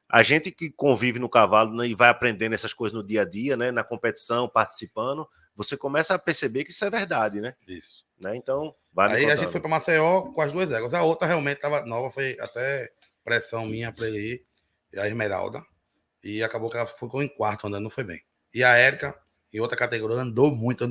a gente que convive no cavalo, né, e vai aprendendo essas coisas no dia a dia, né? Na competição, participando, você começa a perceber que isso é verdade, né? Isso. Né? Então, aí a gente foi para Maceió com as 2 éguas. A outra realmente estava nova, foi até pressão minha para ele ir, e a Esmeralda. E acabou que ela ficou em quarto andando, não foi bem. E a Érica, em outra categoria, andou muito,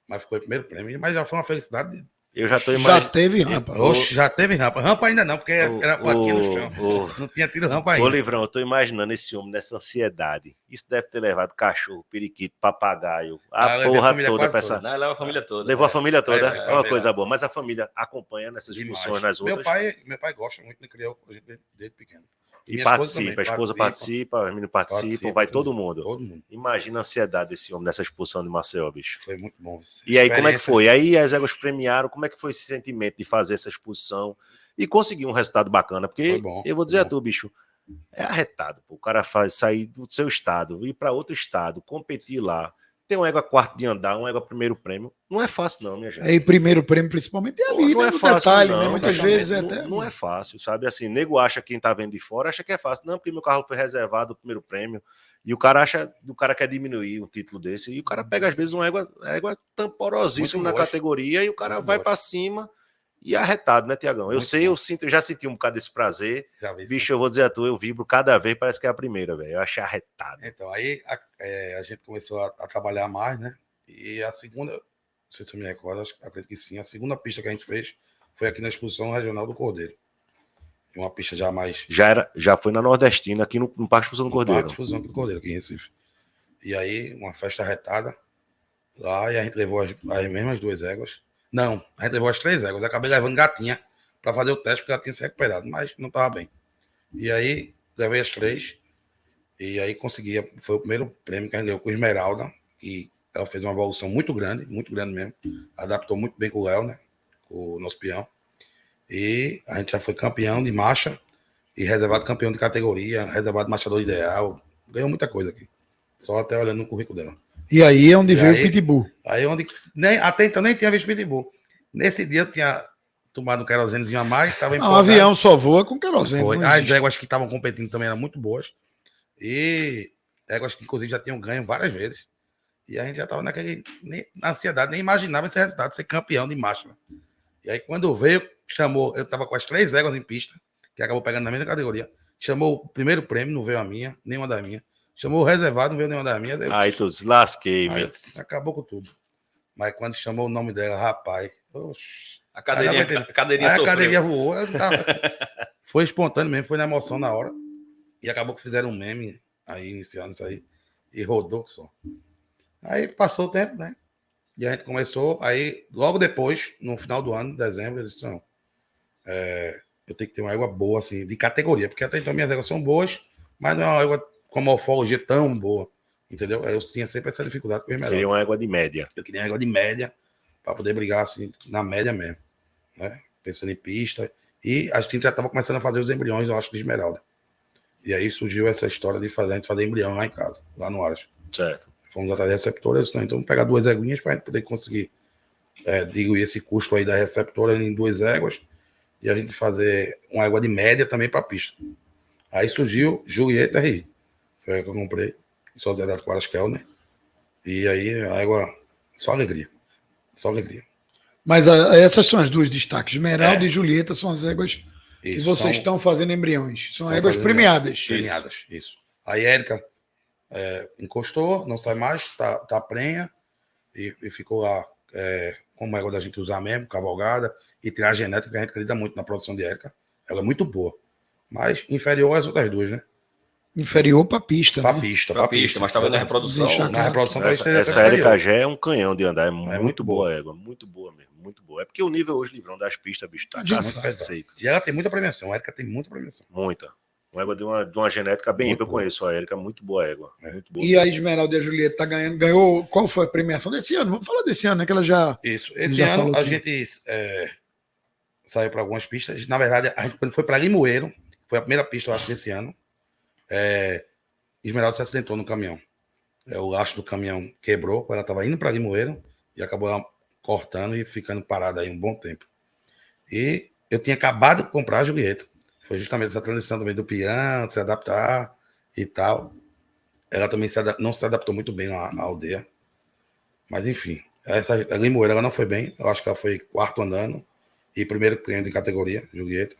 mas ficou em primeiro prêmio. Mas já foi uma felicidade. Eu já tô imaginando. Já teve rampa. Já teve rampa. Rampa ainda não, porque era aqui no chão. Não tinha tido rampa ainda. Ô, Livrão, eu tô imaginando esse homem nessa ansiedade. Isso deve ter levado cachorro, periquito, papagaio, a porra toda pra essa. Não, leva a família toda. Levou a família toda. É uma coisa boa. Mas a família acompanha nessas discussões nas outras. Meu pai gosta muito de criar desde pequeno. E participa, a esposa participa, os meninos participam, vai todo mundo. Imagina a ansiedade desse homem nessa expulsão de Maceió, bicho. Foi muito bom. E aí, como é que foi? Aí as éguas premiaram, como é que foi esse sentimento de fazer essa expulsão e conseguir um resultado bacana? Porque eu vou dizer a tu, bicho, é arretado. O cara sair do seu estado, ir para outro estado, competir lá, Tem uma égua quarto de andar, uma égua primeiro prêmio. Não é fácil, não, minha gente. Aí, primeiro prêmio, principalmente, é ali, não né? é No fácil, detalhe, não, né? Muitas exatamente. vezes é até. Não é fácil, sabe? Assim, nego acha quem tá vendo de fora, acha que é fácil. Não, porque meu carro foi reservado o primeiro prêmio. E o cara quer diminuir um título desse. E o cara pega, às vezes, uma égua tamporosíssima na categoria e o cara vai para cima e é arretado, né, Tiagão? Eu já senti um bocado desse prazer. Bicho, eu vou dizer a tu, eu vibro cada vez, parece que é a primeira, velho. Eu achei arretado. Então, aí a gente começou a trabalhar mais, né? E a segunda, não sei se eu me recordo, acredito que sim, a segunda pista que a gente fez foi aqui na Exposição Regional do Cordeiro. Uma pista já mais... Já foi na Nordestina, aqui no Parque Exposição do Cordeiro. Parque Exposição do Cordeiro, aqui em Recife. E aí, uma festa arretada lá, e a gente levou as mesmas 2 éguas. Não, a gente levou as 3 éguas. Acabei levando Gatinha para fazer o teste, porque ela tinha se recuperado, mas não estava bem. E aí, levei as 3, e aí consegui, foi o primeiro prêmio que a gente deu com Esmeralda, e ela fez uma evolução muito grande mesmo. Adaptou muito bem com o Léo, né? Com o nosso peão. E a gente já foi campeão de marcha e reservado campeão de categoria, reservado marchador ideal. Ganhou muita coisa aqui. Só até olhando no currículo dela. E aí é onde veio o Pitbull. Aí onde... até então nem tinha visto Pitbull. Nesse dia eu tinha tomado um querosenezinho a mais. O avião só voa com querosene. As éguas que estavam competindo também eram muito boas. E éguas que inclusive já tinham ganho várias vezes. E a gente já estava na ansiedade, nem imaginava esse resultado, ser campeão de marcha. E aí quando veio, chamou, eu estava com as 3 éguas em pista, que acabou pegando na mesma categoria. Chamou o primeiro prêmio, não veio a minha, nenhuma das minhas. Chamou o reservado, não veio nenhuma das minhas. Aí tu se lasquei, meu. Acabou com tudo. Mas quando chamou o nome dela, rapaz... Oxi, a cadeirinha voou. Foi espontâneo mesmo, foi na emoção na hora. E acabou que fizeram um meme aí, iniciando isso aí. E rodou só. Aí passou o tempo, né? E a gente começou, aí logo depois, no final do ano, dezembro, eu disse, não, eu tenho que ter uma égua boa, assim, de categoria, porque até então minhas éguas são boas, mas não é uma égua com uma morfologia tão boa, entendeu? Aí eu tinha sempre essa dificuldade com o Esmeralda. Queria uma égua de média. Eu queria uma égua de média, para poder brigar, assim, na média mesmo, né? Pensando em pista, e a gente já estava começando a fazer os embriões, eu acho, de Esmeralda. E aí surgiu essa história de a gente fazer embrião lá em casa, lá no Aras. Certo. Fomos atrás de receptoras, então vamos pegar 2 éguinhas para a gente poder conseguir diluir esse custo aí da receptora em 2 éguas e a gente fazer uma égua de média também para pista. Aí surgiu Julieta RI. Foi a que eu comprei, só zero com Aras Kellner. E aí a égua, só alegria. Só alegria. Mas essas são as 2 destaques. Esmeralda e Julieta são as éguas que vocês estão fazendo embriões. São éguas premiadas. Premiadas, isso. A Érica encostou, não sai mais, tá prenha e ficou lá como égua da gente usar mesmo, cavalgada e tirar a genética, que a gente acredita muito na produção de Érica. Ela é muito boa, mas inferior às outras 2, né? Inferior para pista, Para né? pista, mas estava na reprodução. Na reprodução essa Érica já é um canhão de andar, é muito boa a égua, muito boa mesmo, muito boa. É porque o nível hoje, livrão das pistas, bicho, tá cacete. E ela tem muita premiação, a Érica tem muita premiação. Muita. Uma égua de uma genética bem ímpar, eu conheço a Érica, muito boa égua. Muito boa. E a Esmeralda e a Julieta tá ganhando, ganhou, qual foi a premiação desse ano? Vamos falar desse ano, né, que ela já... Isso, esse ano a gente saiu para algumas pistas, na verdade, a gente quando foi para Limoeiro, foi a primeira pista, eu acho, desse ano, Esmeralda se acidentou no caminhão. O laço do caminhão quebrou, quando ela estava indo para Limoeiro, e acabou ela cortando e ficando parada aí um bom tempo. E eu tinha acabado de comprar a Julieta. Foi justamente essa transição também do peão, se adaptar e tal. Ela também não se adaptou muito bem à aldeia. Mas, enfim, a Limoeiro ela não foi bem. Eu acho que ela foi 4º andando e primeiro prêmio de categoria, Julieta.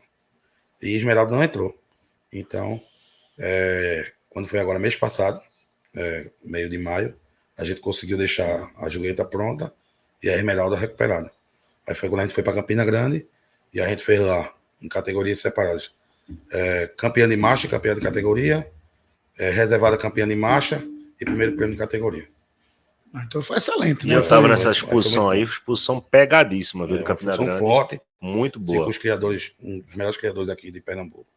E Esmeralda não entrou. Então, quando foi agora, mês passado, meio de maio, a gente conseguiu deixar a Julieta pronta e a Esmeralda recuperada. Aí foi quando a gente foi para Campina Grande e a gente fez lá, em categorias separadas. Campeã de marcha, campeã de categoria, reservada campeã de marcha e primeiro prêmio de categoria. Então foi excelente, né? E eu estava nessa exposição aí, exposição pegadíssima, viu, do Campina Grande. Forte. Muito boa. Os criadores, um dos melhores criadores aqui de Pernambuco.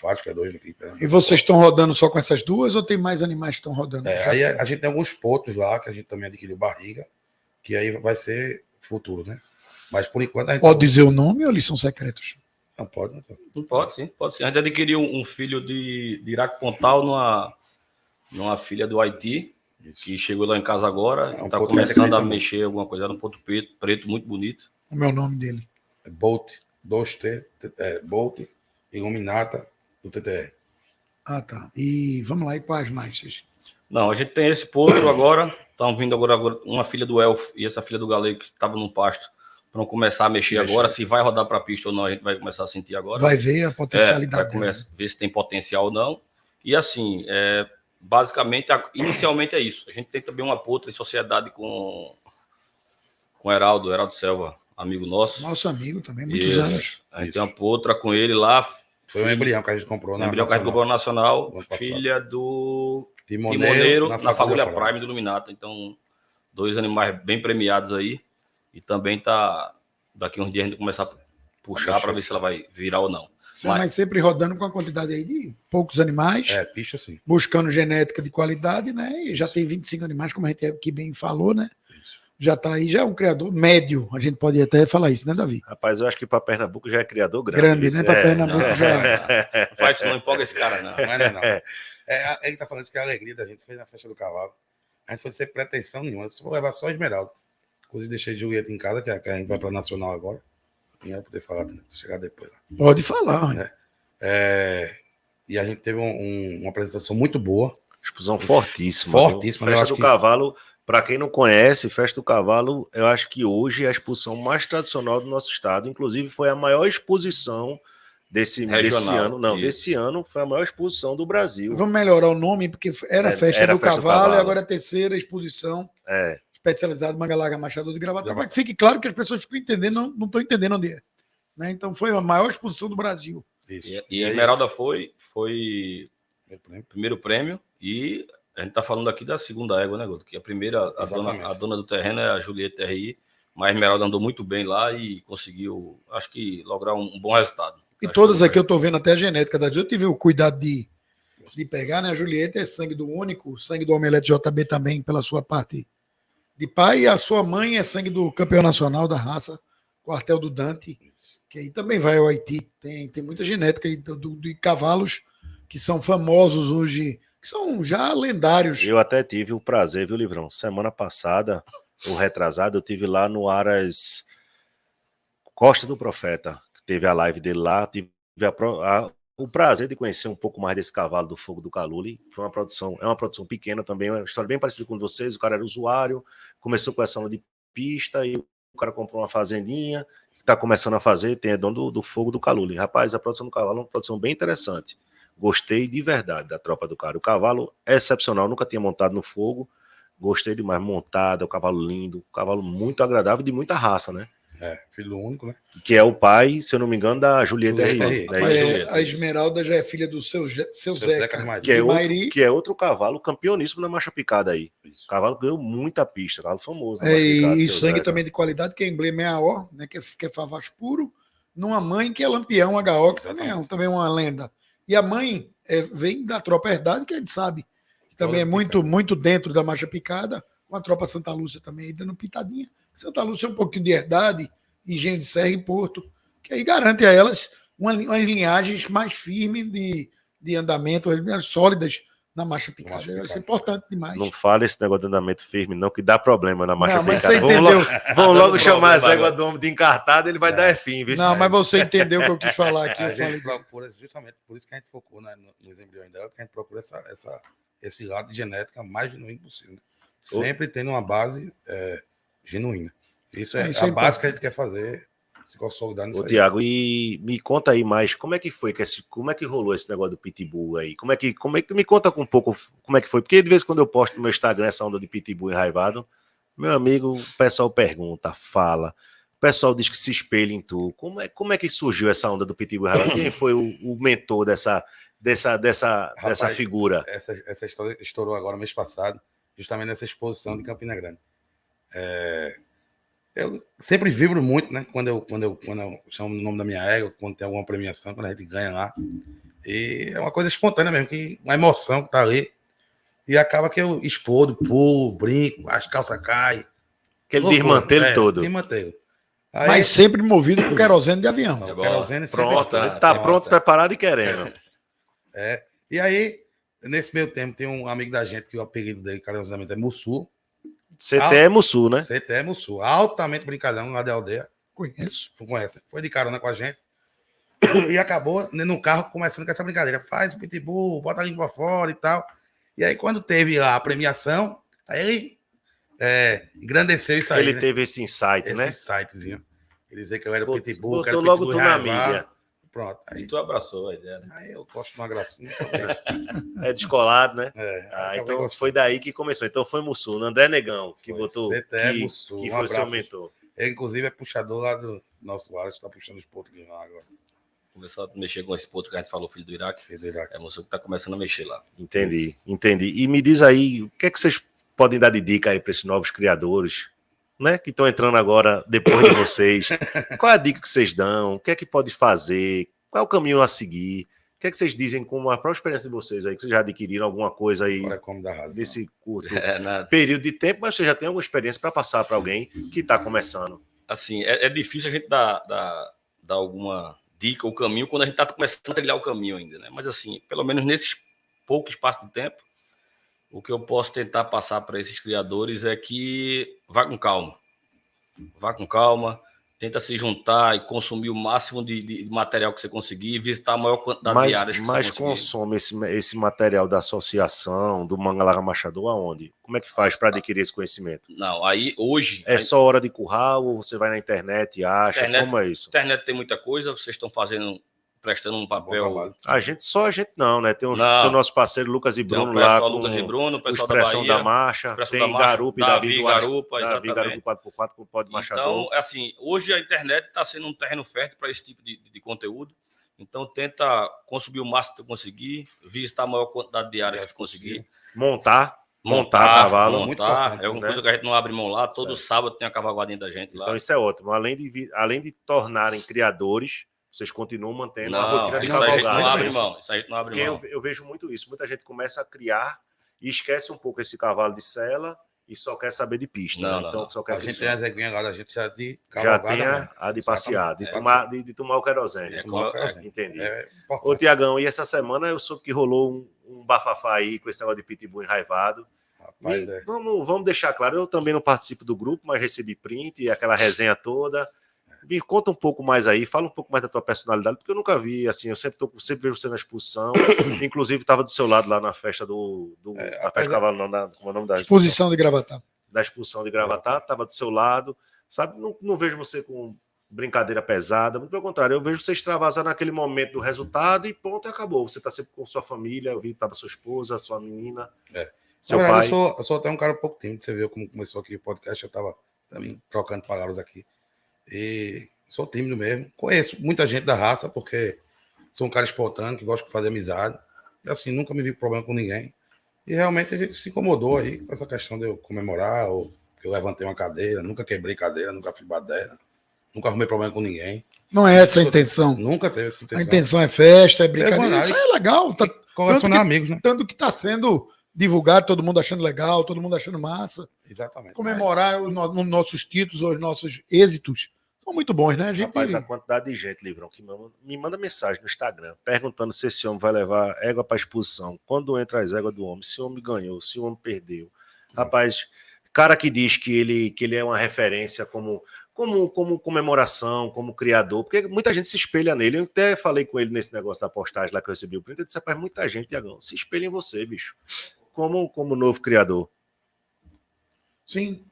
Vários criadores aqui de Pernambuco. E vocês estão rodando só com essas 2 ou tem mais animais que estão rodando? Aí a gente tem alguns pontos lá, que a gente também adquiriu barriga, que aí vai ser futuro, né? Mas por enquanto a gente... Pode dizer o nome ou eles são secretos? Não pode, não. Não pode, sim, pode sim. A gente adquiriu um filho de Iraque Pontal numa filha do Haiti. que chegou lá em casa agora, um está ponto começando a também. mexer alguma coisa, era um ponto preto muito bonito. Como é o nome dele? Bolt, 2T, Bolt, Iluminata, do TTR. Ah, tá. E vamos lá, e quais mais? Não, a gente tem esse potro agora, estão vindo agora uma filha do Elfo e essa filha do Galego que estava no pasto, para começar a mexer agora, se vai rodar para a pista ou não, a gente vai começar a sentir agora. Vai ver a potencialidade vai começar, ver se tem potencial ou não. E assim, basicamente, inicialmente é isso. A gente tem também uma potra em sociedade com o Heraldo Selva, amigo nosso. Nosso amigo também, muitos anos. A gente tem uma potra com ele lá. Foi um embrião que a gente comprou na embrião que a gente comprou na Nacional, filha do Timoneiro na Fagulha Prime do Luminata. Então, 2 animais bem premiados aí. E também tá, daqui uns dias a gente começar a puxar para ver se ela vai virar ou não. Mas sempre rodando com a quantidade aí de poucos animais. Picha sim. Buscando genética de qualidade, né? E já tem 25 animais, como a gente aqui bem falou, né? Já está aí, já é um criador médio, a gente pode até falar isso, né, Davi? Rapaz, eu acho que para Pernambuco já é criador grande. Grande, né? Para Pernambuco já. Não faz isso, não empolga esse cara, não. Não. Ele tá falando isso que é a alegria da gente, fez na festa do cavalo. A gente foi sem pretensão nenhuma, se for levar só Esmeralda. Inclusive, deixei Julieta em casa, que a gente vai para a Nacional agora. E ela poder falar, chegar depois lá. Pode falar, E a gente teve uma apresentação muito boa. Explosão fortíssima. Fortíssima. Festa do Cavalo. Para quem não conhece, Festa do Cavalo, eu acho que hoje é a exposição mais tradicional do nosso estado. Inclusive, foi a maior exposição desse ano. Não, isso. Desse ano foi a maior exposição do Brasil. Vamos melhorar o nome, porque era Festa do Cavalo e agora é a terceira exposição especializada Manga Larga Machado de Gravataí. Para que fique claro que as pessoas ficam entendendo, não estão entendendo onde é. Né? Então, foi a maior exposição do Brasil. Isso. E a Esmeralda foi primeiro prêmio e... A gente está falando aqui da segunda égua, né, Guto? Que a primeira, a dona do terreno é a Julieta RI, mas a Esmeralda andou muito bem lá e conseguiu, acho que, lograr um bom resultado. E todas aqui eu estou vendo até a genética da Julieta, eu tive o cuidado de pegar, né? A Julieta é sangue do único, sangue do Omelete JB também, pela sua parte de pai, e a sua mãe é sangue do campeão nacional da raça, Quartel do Dante, que aí também vai ao Haiti. Tem muita genética aí de cavalos que são famosos hoje, que são já lendários. Eu até tive o prazer, viu, Livrão? Semana passada, ou retrasada, eu tive lá no Aras Costa do Profeta, que teve a live dele lá, tive o prazer de conhecer um pouco mais desse cavalo do Fogo do Caluli. Foi uma produção pequena também, uma história bem parecida com vocês. O cara era usuário, começou com essa aula de pista e o cara comprou uma fazendinha, que está começando a fazer, tem dono do Fogo do Caluli. Rapaz, a produção do cavalo é uma produção bem interessante. Gostei de verdade da tropa do cara. O cavalo é excepcional, nunca tinha montado no Fogo. Gostei demais, montado, é um cavalo lindo, um cavalo muito agradável, de muita raça, né? Filho único, né? Que é o pai, se eu não me engano, da Julieta R. A Esmeralda já é filha do seu Zeca que é outro cavalo campeoníssimo na marcha picada aí. Isso. O cavalo ganhou muita pista, cavalo famoso. E sangue Zeca também de qualidade, que é emblema é a O, né? Que é Favaz puro, numa mãe que é Lampião HO, que também é uma lenda. E a mãe vem da tropa Herdade, que a gente sabe, que também é muito dentro da marcha picada, com a tropa Santa Lúcia também aí dando pitadinha. Santa Lúcia é um pouquinho de Herdade, Engenho de Serra e Porto, que aí garante a elas umas linhagens mais firmes de andamento, sólidas na marcha picada. Isso é importante demais. Não fale esse negócio de andamento firme, não, que dá problema na marcha picada. Você entendeu? Vão logo chamar essa égua do homem de encartado, ele vai dar fim. Viu? Não, mas você entendeu o que eu quis falar aqui. A gente procura, justamente por isso que a gente focou nos embriões dela, que a gente procura esse lado de genética mais genuíno possível. Sempre tendo uma base genuína. Isso é a base que a gente quer fazer. Ô, Tiago, e me conta aí mais, como é que foi, como é que rolou esse negócio do Pitbull aí? Como é que me conta um pouco como é que foi? Porque de vez em quando eu posto no meu Instagram essa onda de Pitbull enraivado, meu amigo, o pessoal pergunta, fala, o pessoal diz que se espelha em tu. Como é que surgiu essa onda do Pitbull enraivado? Quem foi o mentor dessa figura? Essa história estourou agora mês passado, justamente nessa exposição de Campina Grande. Eu sempre vibro muito, né? Quando eu chamo o nome da minha égua, quando tem alguma premiação, quando a gente ganha lá. E é uma coisa espontânea mesmo, uma emoção que tá ali. E acaba que eu explodo, pulo, brinco, as calças caem. Aquele desmantelo todo. Desmantelo. Mas sempre movido por querosene de avião. Querosene pronto, ele tá pronto, preparado e querendo. E aí Nesse meio tempo, tem um amigo da gente que o apelido dele, carinhosamente, é Mussu. CT é Mussu, né? CT é Mussu. Altamente brincalhão lá da aldeia. Conheço. Conhece. Foi de carona com a gente. E acabou no carro começando com essa brincadeira. Faz o pitbull, bota a língua pra fora e tal. E aí, quando teve a premiação, aí ele engrandeceu isso aí. Ele né? teve esse insight, Esse né? insightzinho. Ele dizia que eu era o pitbull, que era Botou o logo pitbull tu na Raivá. mídia. Pronto. E tu abraçou a ideia, né? Aí eu gosto de uma gracinha também. É descolado, né? Acabei Então gostando. foi daí que começou. Então foi Mussu, André Negão, que Foi, botou. CTE Que Mussu, foi abraço. seu mentor. Ele, inclusive, é puxador lá do nosso Wallace, está puxando os pontos de lá agora. Começou a mexer com esse ponto que a gente falou, filho do Iraque. Filho do Iraque. É você que tá começando a mexer lá. Entendi. E me diz aí, o que é que vocês podem dar de dica aí para esses novos criadores, né? Que estão entrando agora depois de vocês. Qual é a dica que vocês dão? O que é que pode fazer? Qual é o caminho a seguir? O que é que vocês dizem com a própria experiência de vocês aí, que vocês já adquiriram alguma coisa aí Agora é como dar razão. desse curto Nada. período de tempo, mas você já tem alguma experiência para passar para alguém que está começando? Assim, é difícil a gente dar alguma dica ou caminho quando a gente está começando a trilhar o caminho ainda, né? Mas assim, pelo menos nesses pouco espaço de tempo, o que eu posso tentar passar para esses criadores é que vá com calma. Vá com calma, tenta se juntar e consumir o máximo de material que você conseguir, visitar a maior quantidade de áreas que Mas você conseguir. consome esse material da associação, do Mangalaga Machador, aonde? Como é que faz para adquirir esse conhecimento? Não, aí hoje... É só hora de curral ou você vai na internet e acha? Como é isso? Internet tem muita coisa, vocês estão prestando um papel... A gente não, né? Tem o nosso parceiro Lucas e Bruno lá com Lucas e Bruno, o pessoal Expressão da Bahia, da Marcha, Expressão tem da Marcha, Garupa e Davi Garupa, Davi exatamente. Garupa 4x4 com o Pó de Machador. Então, assim, hoje a internet está sendo um terreno fértil para esse tipo de conteúdo. Então, tenta consumir o máximo que tu conseguir, visitar a maior quantidade de áreas que tu conseguir. Montar cavalo. É uma coisa que a gente não abre mão lá. Todo sábado tem a cavalgadinha da gente lá. Então, isso é ótimo. Além de tornarem criadores, vocês continuam mantendo a rotina de cavalgada. Isso a gente não abre mão. Eu vejo muito isso. Muita gente começa a criar e esquece um pouco esse cavalo de sela e só quer saber de pista. Então, só quer a gente tem as reguinhas lá, a gente já de cavalgada. Já tem a de passear, de tomar o querosene. Entendi. Ô, Tiagão, e essa semana eu soube que rolou um bafafá aí com esse negócio de pitbull enraivado. Rapaz, vamos deixar claro, eu também não participo do grupo, mas recebi print e aquela resenha toda. Me conta um pouco mais aí, fala um pouco mais da tua personalidade, porque eu nunca vi, assim, eu sempre vejo você na exposição, inclusive estava do seu lado lá na festa da festa cavalo, como é o nome da exposição de Gravatá. Da expulsão de Gravatá, estava do seu lado, sabe? Não vejo você com brincadeira pesada, muito pelo contrário, eu vejo você extravasar naquele momento do resultado e ponto, e acabou. Você está sempre com sua família, eu vi que estava sua esposa, sua menina, seu pai. Eu sou até um cara um pouco tímido, você viu como começou aqui o podcast, eu estava também trocando palavras aqui. E sou tímido mesmo. Conheço muita gente da raça, porque sou um cara espontâneo, que gosta de fazer amizade. E assim, nunca me vi problema com ninguém. E realmente a gente se incomodou aí com essa questão de eu comemorar, ou que eu levantei uma cadeira, nunca quebrei cadeira, nunca fui baderna, nunca arrumei problema com ninguém. Não é essa a intenção. Nunca teve essa intenção. A intenção é festa, é brincadeira. Isso é legal. Tá, colecionar amigos, né? Tanto que está sendo divulgado, todo mundo achando legal, todo mundo achando massa. Exatamente. Comemorar os nossos títulos, os nossos êxitos. São muito bons, né? Rapaz, a quantidade de gente, Livrão, que me manda mensagem no Instagram, perguntando se esse homem vai levar égua para exposição, quando entra as éguas do homem, se o homem ganhou, se o homem perdeu. Rapaz, cara que diz que ele é uma referência como comemoração, como criador, porque muita gente se espelha nele. Eu até falei com ele nesse negócio da postagem lá que eu recebi o print, ele disse, rapaz, muita gente, Tiagão, se espelha em você, bicho, como novo criador. Sim,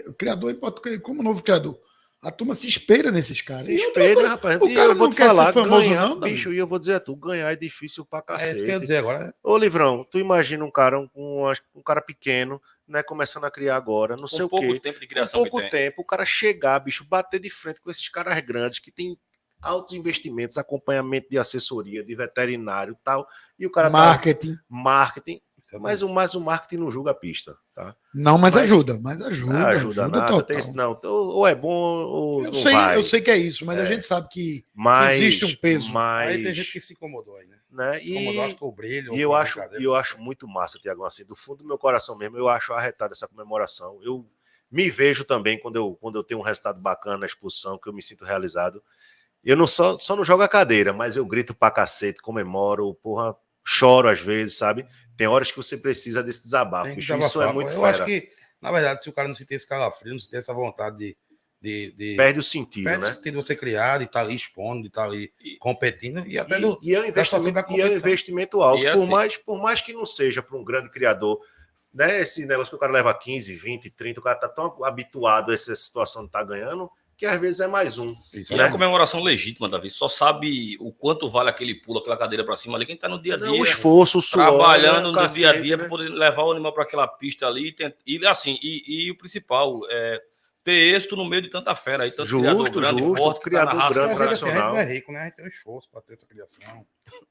o criador, como novo criador. A turma se espelha nesses caras. Se espelha, rapaz. O cara não quer falar, ser famoso, ganhar, não, bicho, e eu vou dizer a tu, ganhar é difícil pra cacete. É isso que eu ia dizer agora. Ô, Livrão, tu imagina um cara pequeno, né, começando a criar agora, não sei o quê. Com pouco tempo de criação. Com pouco tempo, o cara chegar, bicho, bater de frente com esses caras grandes que tem altos investimentos, acompanhamento de assessoria, de veterinário e tal, e o cara marketing. Mas o marketing não julga a pista, tá? Não, mas ajuda. Ajuda nada. Ou é bom ou não vai. Eu sei que é isso, mas a gente sabe que existe um peso. Aí tem gente que se incomodou aí, né? Se incomodou, acho que o brilho. E eu acho muito massa, Tiagão, assim, do fundo do meu coração mesmo, eu acho arretada essa comemoração. Eu me vejo também quando eu tenho um resultado bacana na exposição, que eu me sinto realizado. Eu não só não jogo a cadeira, mas eu grito pra cacete, comemoro, porra. choro às vezes, sabe? Tem horas que você precisa desse desabafo, Tem que bicho. Isso é desabafar, muito pô. Eu fera. acho que, na verdade, se o cara não sentir esse calafrio, não sentir essa vontade Perde o sentido, perde o né? sentido de você criar, de estar ali expondo, de estar ali competindo, e até E é um da situação da investimento, e é um competição. investimento alto. E é Por mais que não seja para um grande criador, né? Esse negócio que o cara leva 15, 20, 30, o cara tá tão habituado a essa situação de estar ganhando, que às vezes é mais um. Isso, E é a comemoração legítima, Davi. Só sabe o quanto vale aquele pulo, aquela cadeira para cima ali, quem tá no dia a Não, o dia. esforço, o suor, Trabalhando né? no dia a dia né? para poder levar o animal para aquela pista ali. E assim, e o principal é ter êxito no meio de tanta fera aí, tanto criador grande, forte, que tá na criador raça. grande, Às vezes, assim, a gente tradicional. não é rico, né? A gente tem um esforço para ter essa criação,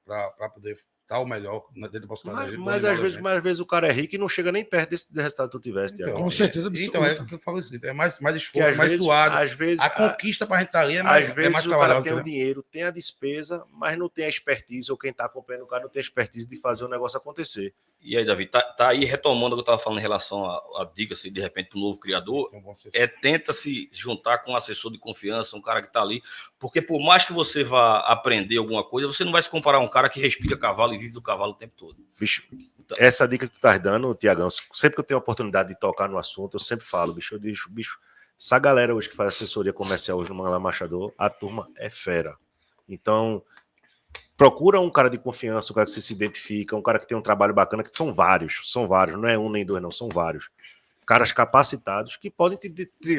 para poder dar o melhor dentro da possibilidade da gente. Mas às vezes o cara é rico e não chega nem perto desse resultado que tu tivesse, Thiago. Com certeza absoluta. Então, é o que eu falo isso. É mais Que esforço, às mais vezes, suado. às vezes, A conquista para a gente estar ali é às mais vezes o cara trabalhosa. tem o Entendeu? dinheiro, tem a despesa, mas não tem a expertise, ou quem está acompanhando o cara não tem a expertise de fazer o negócio acontecer. E aí, Davi, tá aí retomando o que eu estava falando em relação a dica-se, de repente, para o novo criador, Tem um bom assessor. tenta se juntar com um assessor de confiança, um cara que está ali, porque por mais que você vá aprender alguma coisa, você não vai se comparar a um cara que respira cavalo e vive do cavalo o tempo todo. Bicho, essa dica que tu estás dando, Tiagão, sempre que eu tenho a oportunidade de tocar no assunto, eu sempre falo, bicho, essa galera hoje que faz assessoria comercial hoje no Mangala Machador, a turma é fera. Então, procura um cara de confiança, um cara que você se identifica, um cara que tem um trabalho bacana, que são vários, não é um nem dois, não, são vários. Caras capacitados que podem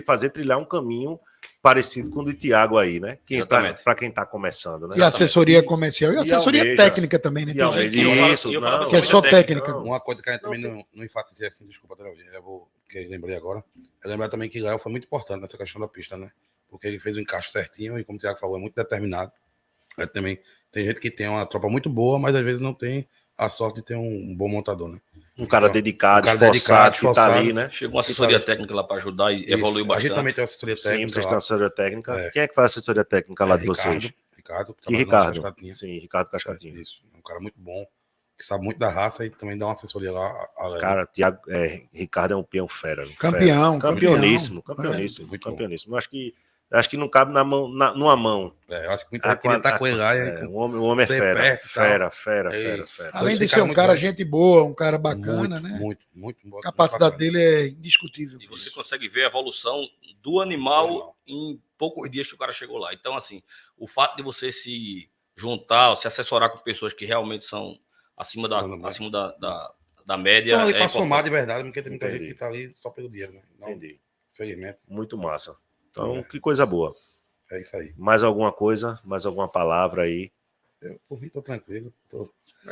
fazer trilhar um caminho parecido com o do Thiago aí, né? Para quem está começando, né? E assessoria comercial e assessoria almeja, técnica também, né? Tem gente que é só técnica. Uma coisa que a gente também não enfatizei assim, desculpa, que eu lembrei agora. Eu lembrar também que Léo foi muito importante nessa questão da pista, né? Porque ele fez o encaixe certinho e, como o Thiago falou, é muito determinado. Aí também tem gente que tem uma tropa muito boa, mas às vezes não tem a sorte de ter um bom montador, né? Um cara dedicado, esforçado, que tá ali, né? Chegou uma assessoria técnica lá para ajudar e evoluiu bastante. A gente também tem uma assessoria técnica. Sim, vocês têm assessoria técnica. Quem é que faz a assessoria técnica lá de vocês? Ricardo. Que Ricardo? Sim, Ricardo Cascatinho. Isso. É um cara muito bom, que sabe muito da raça e também dá uma assessoria lá. Cara, Ricardo é um peão fera. Campeoníssimo. Acho que não cabe numa mão. Eu acho que muita gente queria estar com ele lá. O homem é fera. Fera. Além de ser um cara gente boa, um cara bacana, né? Muito bom. A capacidade dele é indiscutível. E você consegue ver a evolução do animal em poucos dias que o cara chegou lá. Então, assim, o fato de você se juntar, se assessorar com pessoas que realmente são acima da média. Não, para somar de verdade, porque tem muita gente que está ali só pelo dinheiro, né? Entendi. Felizmente. Muito massa. Então, que coisa boa. É isso aí. Mais alguma coisa? Mais alguma palavra aí? Eu, por mim, tô tranquilo.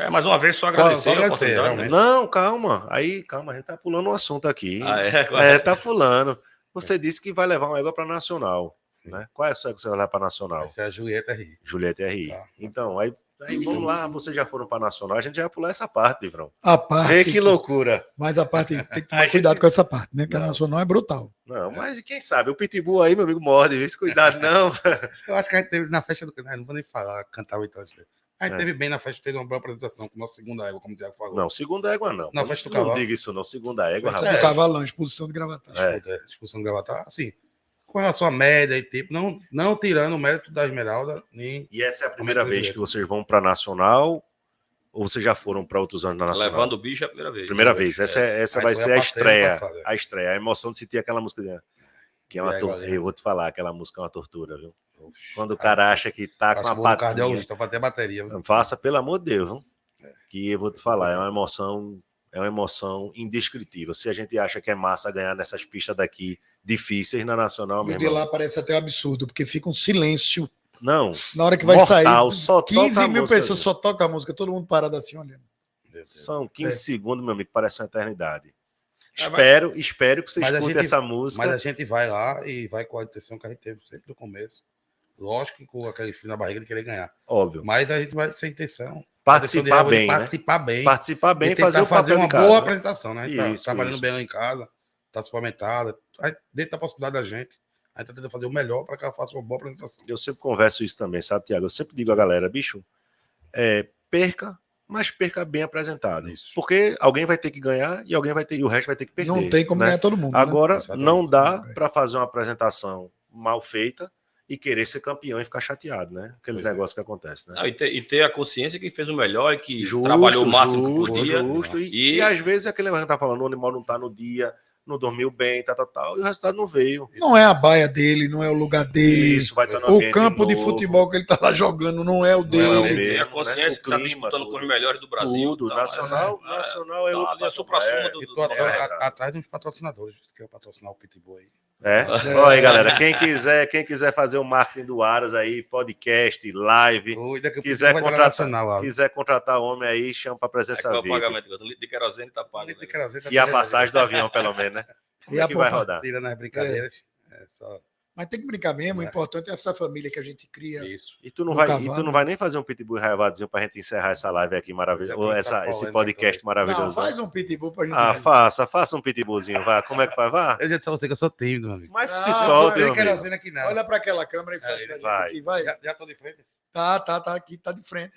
Mais uma vez, só agradecer a oportunidade. Né? Não, calma. A gente tá pulando um assunto aqui. Tá pulando. Você disse que vai levar uma égua para Nacional. Né? Qual é a sua que você vai levar para Nacional? Essa é a Julieta RI. Julieta RI. Tá. Então, aí vamos lá. Vocês já foram para Nacional. A gente já vai pular essa parte, Livrão. A parte. Que loucura. Mas a parte tem que tomar cuidado com essa parte, né? Porque a Nacional é brutal. Não, mas quem sabe? O Pitbull aí, meu amigo, morde. Esse cuidado, não. Eu acho que a gente teve na festa do. Não vou nem falar, cantar o então. A gente teve bem na festa, fez uma boa apresentação com o nosso segunda égua, como o Thiago falou. Não, segunda égua não. Na festa do cavalo. Não diga isso não, segunda égua, rapaz. Do cavalão, expulsão de Gravatar. Expulsão de Gravatar. Assim, com relação à média e tipo, não tirando o mérito da Esmeralda. Nem e essa é a primeira vez que vocês vão para Nacional ou vocês já foram para outros anos na Nacional? Levando o bicho é a primeira vez. Primeira vez. Essa vai ser a estreia. A estreia. A emoção de sentir aquela música. Que é uma tortura. Eu vou te falar, aquela música é uma tortura, viu? Quando o cara acha que tá com a patinha, pra ter bateria. Faça, pelo amor de Deus, viu? Que eu vou te falar, é uma emoção indescritível. Se a gente acha que é massa ganhar nessas pistas daqui difíceis na Nacional mesmo. O de lá parece até um absurdo, porque fica um silêncio. Não. Na hora que vai mortal, sair, só 15 mil música, pessoas só tocam a música, todo mundo parado assim olhando. São 15 segundos, meu amigo, parece uma eternidade. Espero que você escute essa música. Mas a gente vai lá e vai com a intenção que a gente teve sempre no começo. Lógico que com aquele frio na barriga de querer ganhar. Óbvio. Mas a gente vai sem intenção. Participar bem, Participar bem e fazer uma boa boa apresentação, né? A gente isso, trabalhando bem lá em casa, tá suplementada. Dentro da possibilidade da gente, a gente tá tentando fazer o melhor para que ela faça uma boa apresentação. Eu sempre converso isso também, sabe, Thiago? Eu sempre digo à galera, bicho, perca, mas perca bem apresentado. Isso. Porque alguém vai ter que ganhar e o resto vai ter que perder. Não tem como ganhar todo mundo. Agora, não dá para fazer uma apresentação mal feita e querer ser campeão e ficar chateado, né? Aquele negócio que acontece, né? Não, e ter a consciência que fez o melhor e que trabalhou o máximo que podia. Justo. E às vezes é aquele negócio que tá falando, o animal não tá no dia, não dormiu bem, tal, e o resultado não veio. Não é a baia dele, não é o lugar dele. Isso, vai estar no O campo de futebol que ele tá lá jogando não é o dele. Tem a consciência que tá disputando com os melhores do Brasil. Tudo, nacional é o outro supra-sumo do... E tô atrás de uns patrocinadores, que quer patrocinar o Pitbull aí. Olha aí, galera, quem quiser fazer o marketing do Aras aí, podcast, live, quiser contratar homem aí, chama para presença VIP. VIP. O pagamento, o litro de querosene tá pago. E a passagem do avião, pelo menos, né? E a que vai rodar? Tira nas brincadeiras. Mas tem que brincar mesmo, o importante é essa família que a gente cria. Isso. E tu não vai nem fazer um pitbull raivadinho pra gente encerrar essa live aqui maravilhosa, esse podcast maravilhoso. Não, faz um pitbull pra gente. Faça um pitbullzinho, vai. Como é que faz? Vá. Eu já disse a você que eu sou tímido, meu amigo. Mas se solta, meu amigo. Aqui, não. Olha pra aquela câmera e faz pra gente aqui, vai. Já tô de frente. Tá aqui, tá de frente.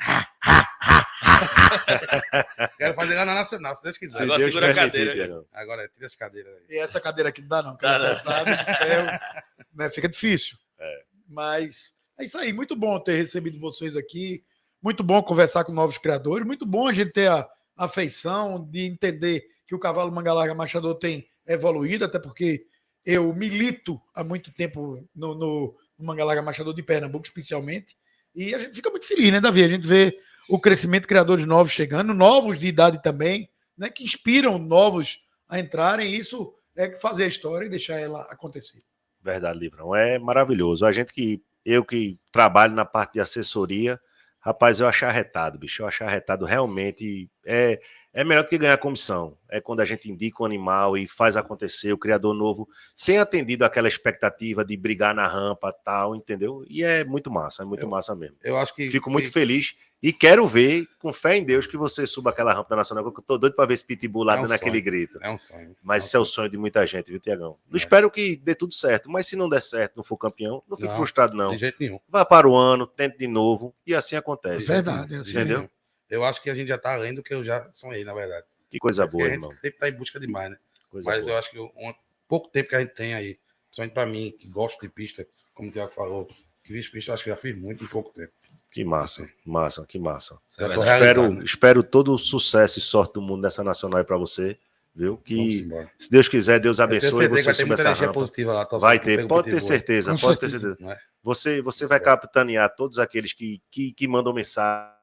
Quero fazer lá na Nacional, se Deus quiser. Agora segura a cadeira. Agora tira as cadeiras aí. E essa cadeira aqui não dá, não, porque é pesada, de ferro, né? Fica difícil. Mas é isso aí, muito bom ter recebido vocês aqui, muito bom conversar com novos criadores, muito bom a gente ter a afeição de entender que o cavalo manga larga machador tem evoluído, até porque eu milito há muito tempo no manga larga machador de Pernambuco, especialmente, e a gente fica muito feliz, né, Davi? A gente vê o crescimento de criadores novos chegando, novos de idade também, né, que inspiram novos a entrarem, isso é fazer a história e deixar ela acontecer. Verdade, Livrão. É maravilhoso. Eu que trabalho na parte de assessoria, rapaz, eu acho arretado, bicho. Eu acho arretado realmente. É melhor do que ganhar comissão. É quando a gente indica o animal e faz acontecer. O criador novo tem atendido aquela expectativa de brigar na rampa tal, entendeu? E é muito massa massa mesmo. Eu acho que fico muito feliz e quero ver, com fé em Deus, que você suba aquela rampa da Nacional, porque eu tô doido pra ver esse pitbull lá dando aquele grito. É um sonho. Mas isso é o sonho de muita gente, viu, Tiagão? Não espero que dê tudo certo, mas se não der certo, não for campeão, não fique frustrado, não. De jeito nenhum. Vá para o ano, tente de novo, e assim acontece. É verdade, é assim entendeu? mesmo. Eu acho que a gente já tá além do que eu já sonhei, na verdade. Que coisa boa, a gente irmão. sempre tá em busca demais, né? Coisa boa. Eu acho que pouco tempo que a gente tem aí, principalmente pra mim, que gosto de pista, como o Thiago falou, que fiz pista, eu acho que já fiz muito em pouco tempo. Que massa, que massa. Espero todo o sucesso e sorte do mundo nessa Nacional aí pra você, viu? Que, se Deus quiser, Deus abençoe você subir essa rampa. Positiva lá, vai ter, pode ter certeza, pode ter certeza. Você vai capitanear todos aqueles que mandam mensagem,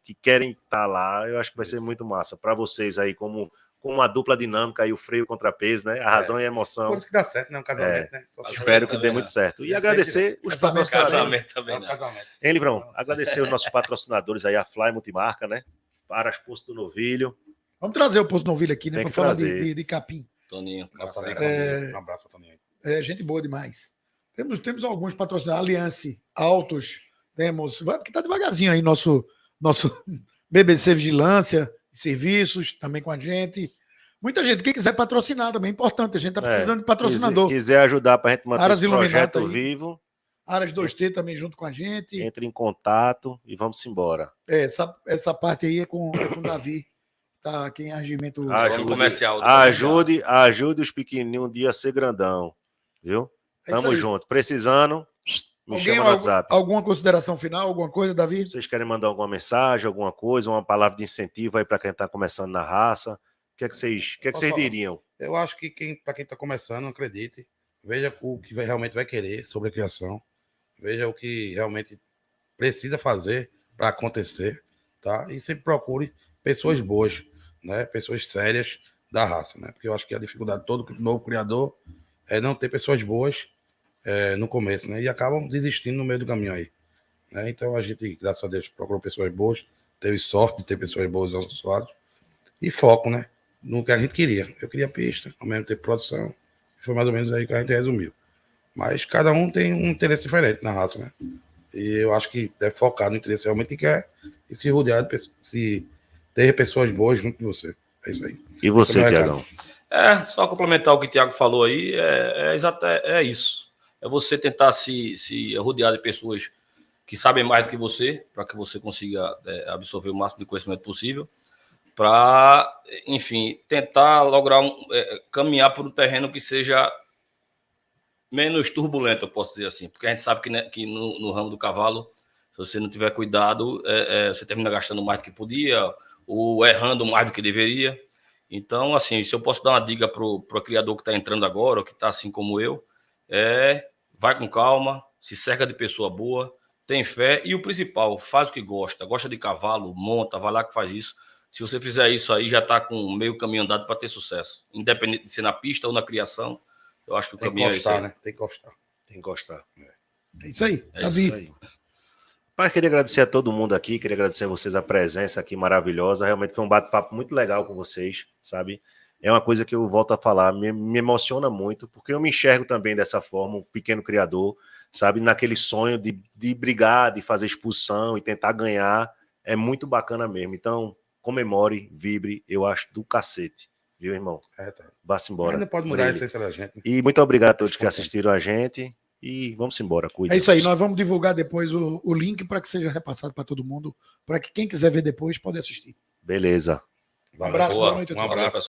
que querem estar lá. Eu acho que vai ser muito massa para vocês aí, como uma dupla dinâmica aí, o freio contra peso, né? A razão e a emoção. Por isso que dá certo, né? Um casamento, né? Espero que dê muito certo. E agradecer os patrocinadores. Casamento também, né? Hein, Livrão? Agradecer os nossos patrocinadores aí, a Fly Multimarca, né? Para as Posto do Novilho. Vamos trazer o Posto Novilho aqui, né? Para falar de capim. Toninho. Um abraço para Toninho. Gente boa demais. Temos alguns patrocinadores, Aliança, Autos, temos. Porque tá devagarzinho aí nosso BBC Vigilância, serviços também com a gente. Muita gente, quem quiser patrocinar também é importante, a gente está precisando de patrocinador. Quiser ajudar para a gente manter esse projeto vivo. Aras 2T também junto com a gente. Entre em contato e vamos embora. Essa parte aí é com o Davi. Tá aqui em Argimento comercial. Ajude os pequenininhos um dia a ser grandão. Viu? Tamo junto. Precisando, me chama no WhatsApp. Alguma consideração final, alguma coisa, Davi? Vocês querem mandar alguma mensagem, alguma coisa, uma palavra de incentivo aí para quem está começando na raça? O que é que vocês diriam? Eu acho que para quem está começando, acredite, veja o que realmente vai querer sobre a criação, veja o que realmente precisa fazer para acontecer, tá? E sempre procure pessoas boas, né? Pessoas sérias da raça, né? Porque eu acho que a dificuldade de todo novo criador é não ter pessoas boas no começo, né? E acabam desistindo no meio do caminho aí, né? Então a gente, graças a Deus, procurou pessoas boas, teve sorte de ter pessoas boas aos nossos lados e foco, né? No que a gente queria. Eu queria pista, ao mesmo tempo produção. Foi mais ou menos aí que a gente resumiu. Mas cada um tem um interesse diferente na raça, né? E eu acho que deve focar no interesse realmente que quer e se rodear se ter pessoas boas junto de você. É isso aí. E você, Tiagão? Só complementar o que o Thiago falou aí, é isso. É você tentar se rodear de pessoas que sabem mais do que você, para que você consiga absorver o máximo de conhecimento possível, para, enfim, tentar lograr caminhar por um terreno que seja menos turbulenta, eu posso dizer assim, porque a gente sabe que, né, que no ramo do cavalo, se você não tiver cuidado, você termina gastando mais do que podia, ou errando mais do que deveria. Então, assim, se eu posso dar uma dica para o criador que está entrando agora, ou que está assim como eu, vai com calma, se cerca de pessoa boa, tem fé, e o principal, faz o que gosta de cavalo, monta, vai lá que faz isso. Se você fizer isso aí, já está com meio caminho andado para ter sucesso. Independente de ser na pista ou na criação, eu acho que o caminho é esse aí. Né? Tem que gostar. Tem que gostar. É isso aí, É Davi. Isso aí. Pai, queria agradecer a todo mundo aqui, queria agradecer a vocês a presença aqui maravilhosa. Realmente foi um bate-papo muito legal com vocês, sabe? É uma coisa que eu volto a falar, me emociona muito, porque eu me enxergo também dessa forma, um pequeno criador, sabe? Naquele sonho de brigar, de fazer expulsão e tentar ganhar. É muito bacana mesmo. Então, comemore, vibre, eu acho do cacete. Viu, irmão? Tá. Vá-se embora. Ainda pode mudar a essência da gente. E muito obrigado a todos que assistiram a gente. E vamos embora, cuida. É isso aí, nós vamos divulgar depois o link para que seja repassado para todo mundo, para que quem quiser ver depois pode assistir. Beleza. Um abraço, boa noite a Um todos. abraço.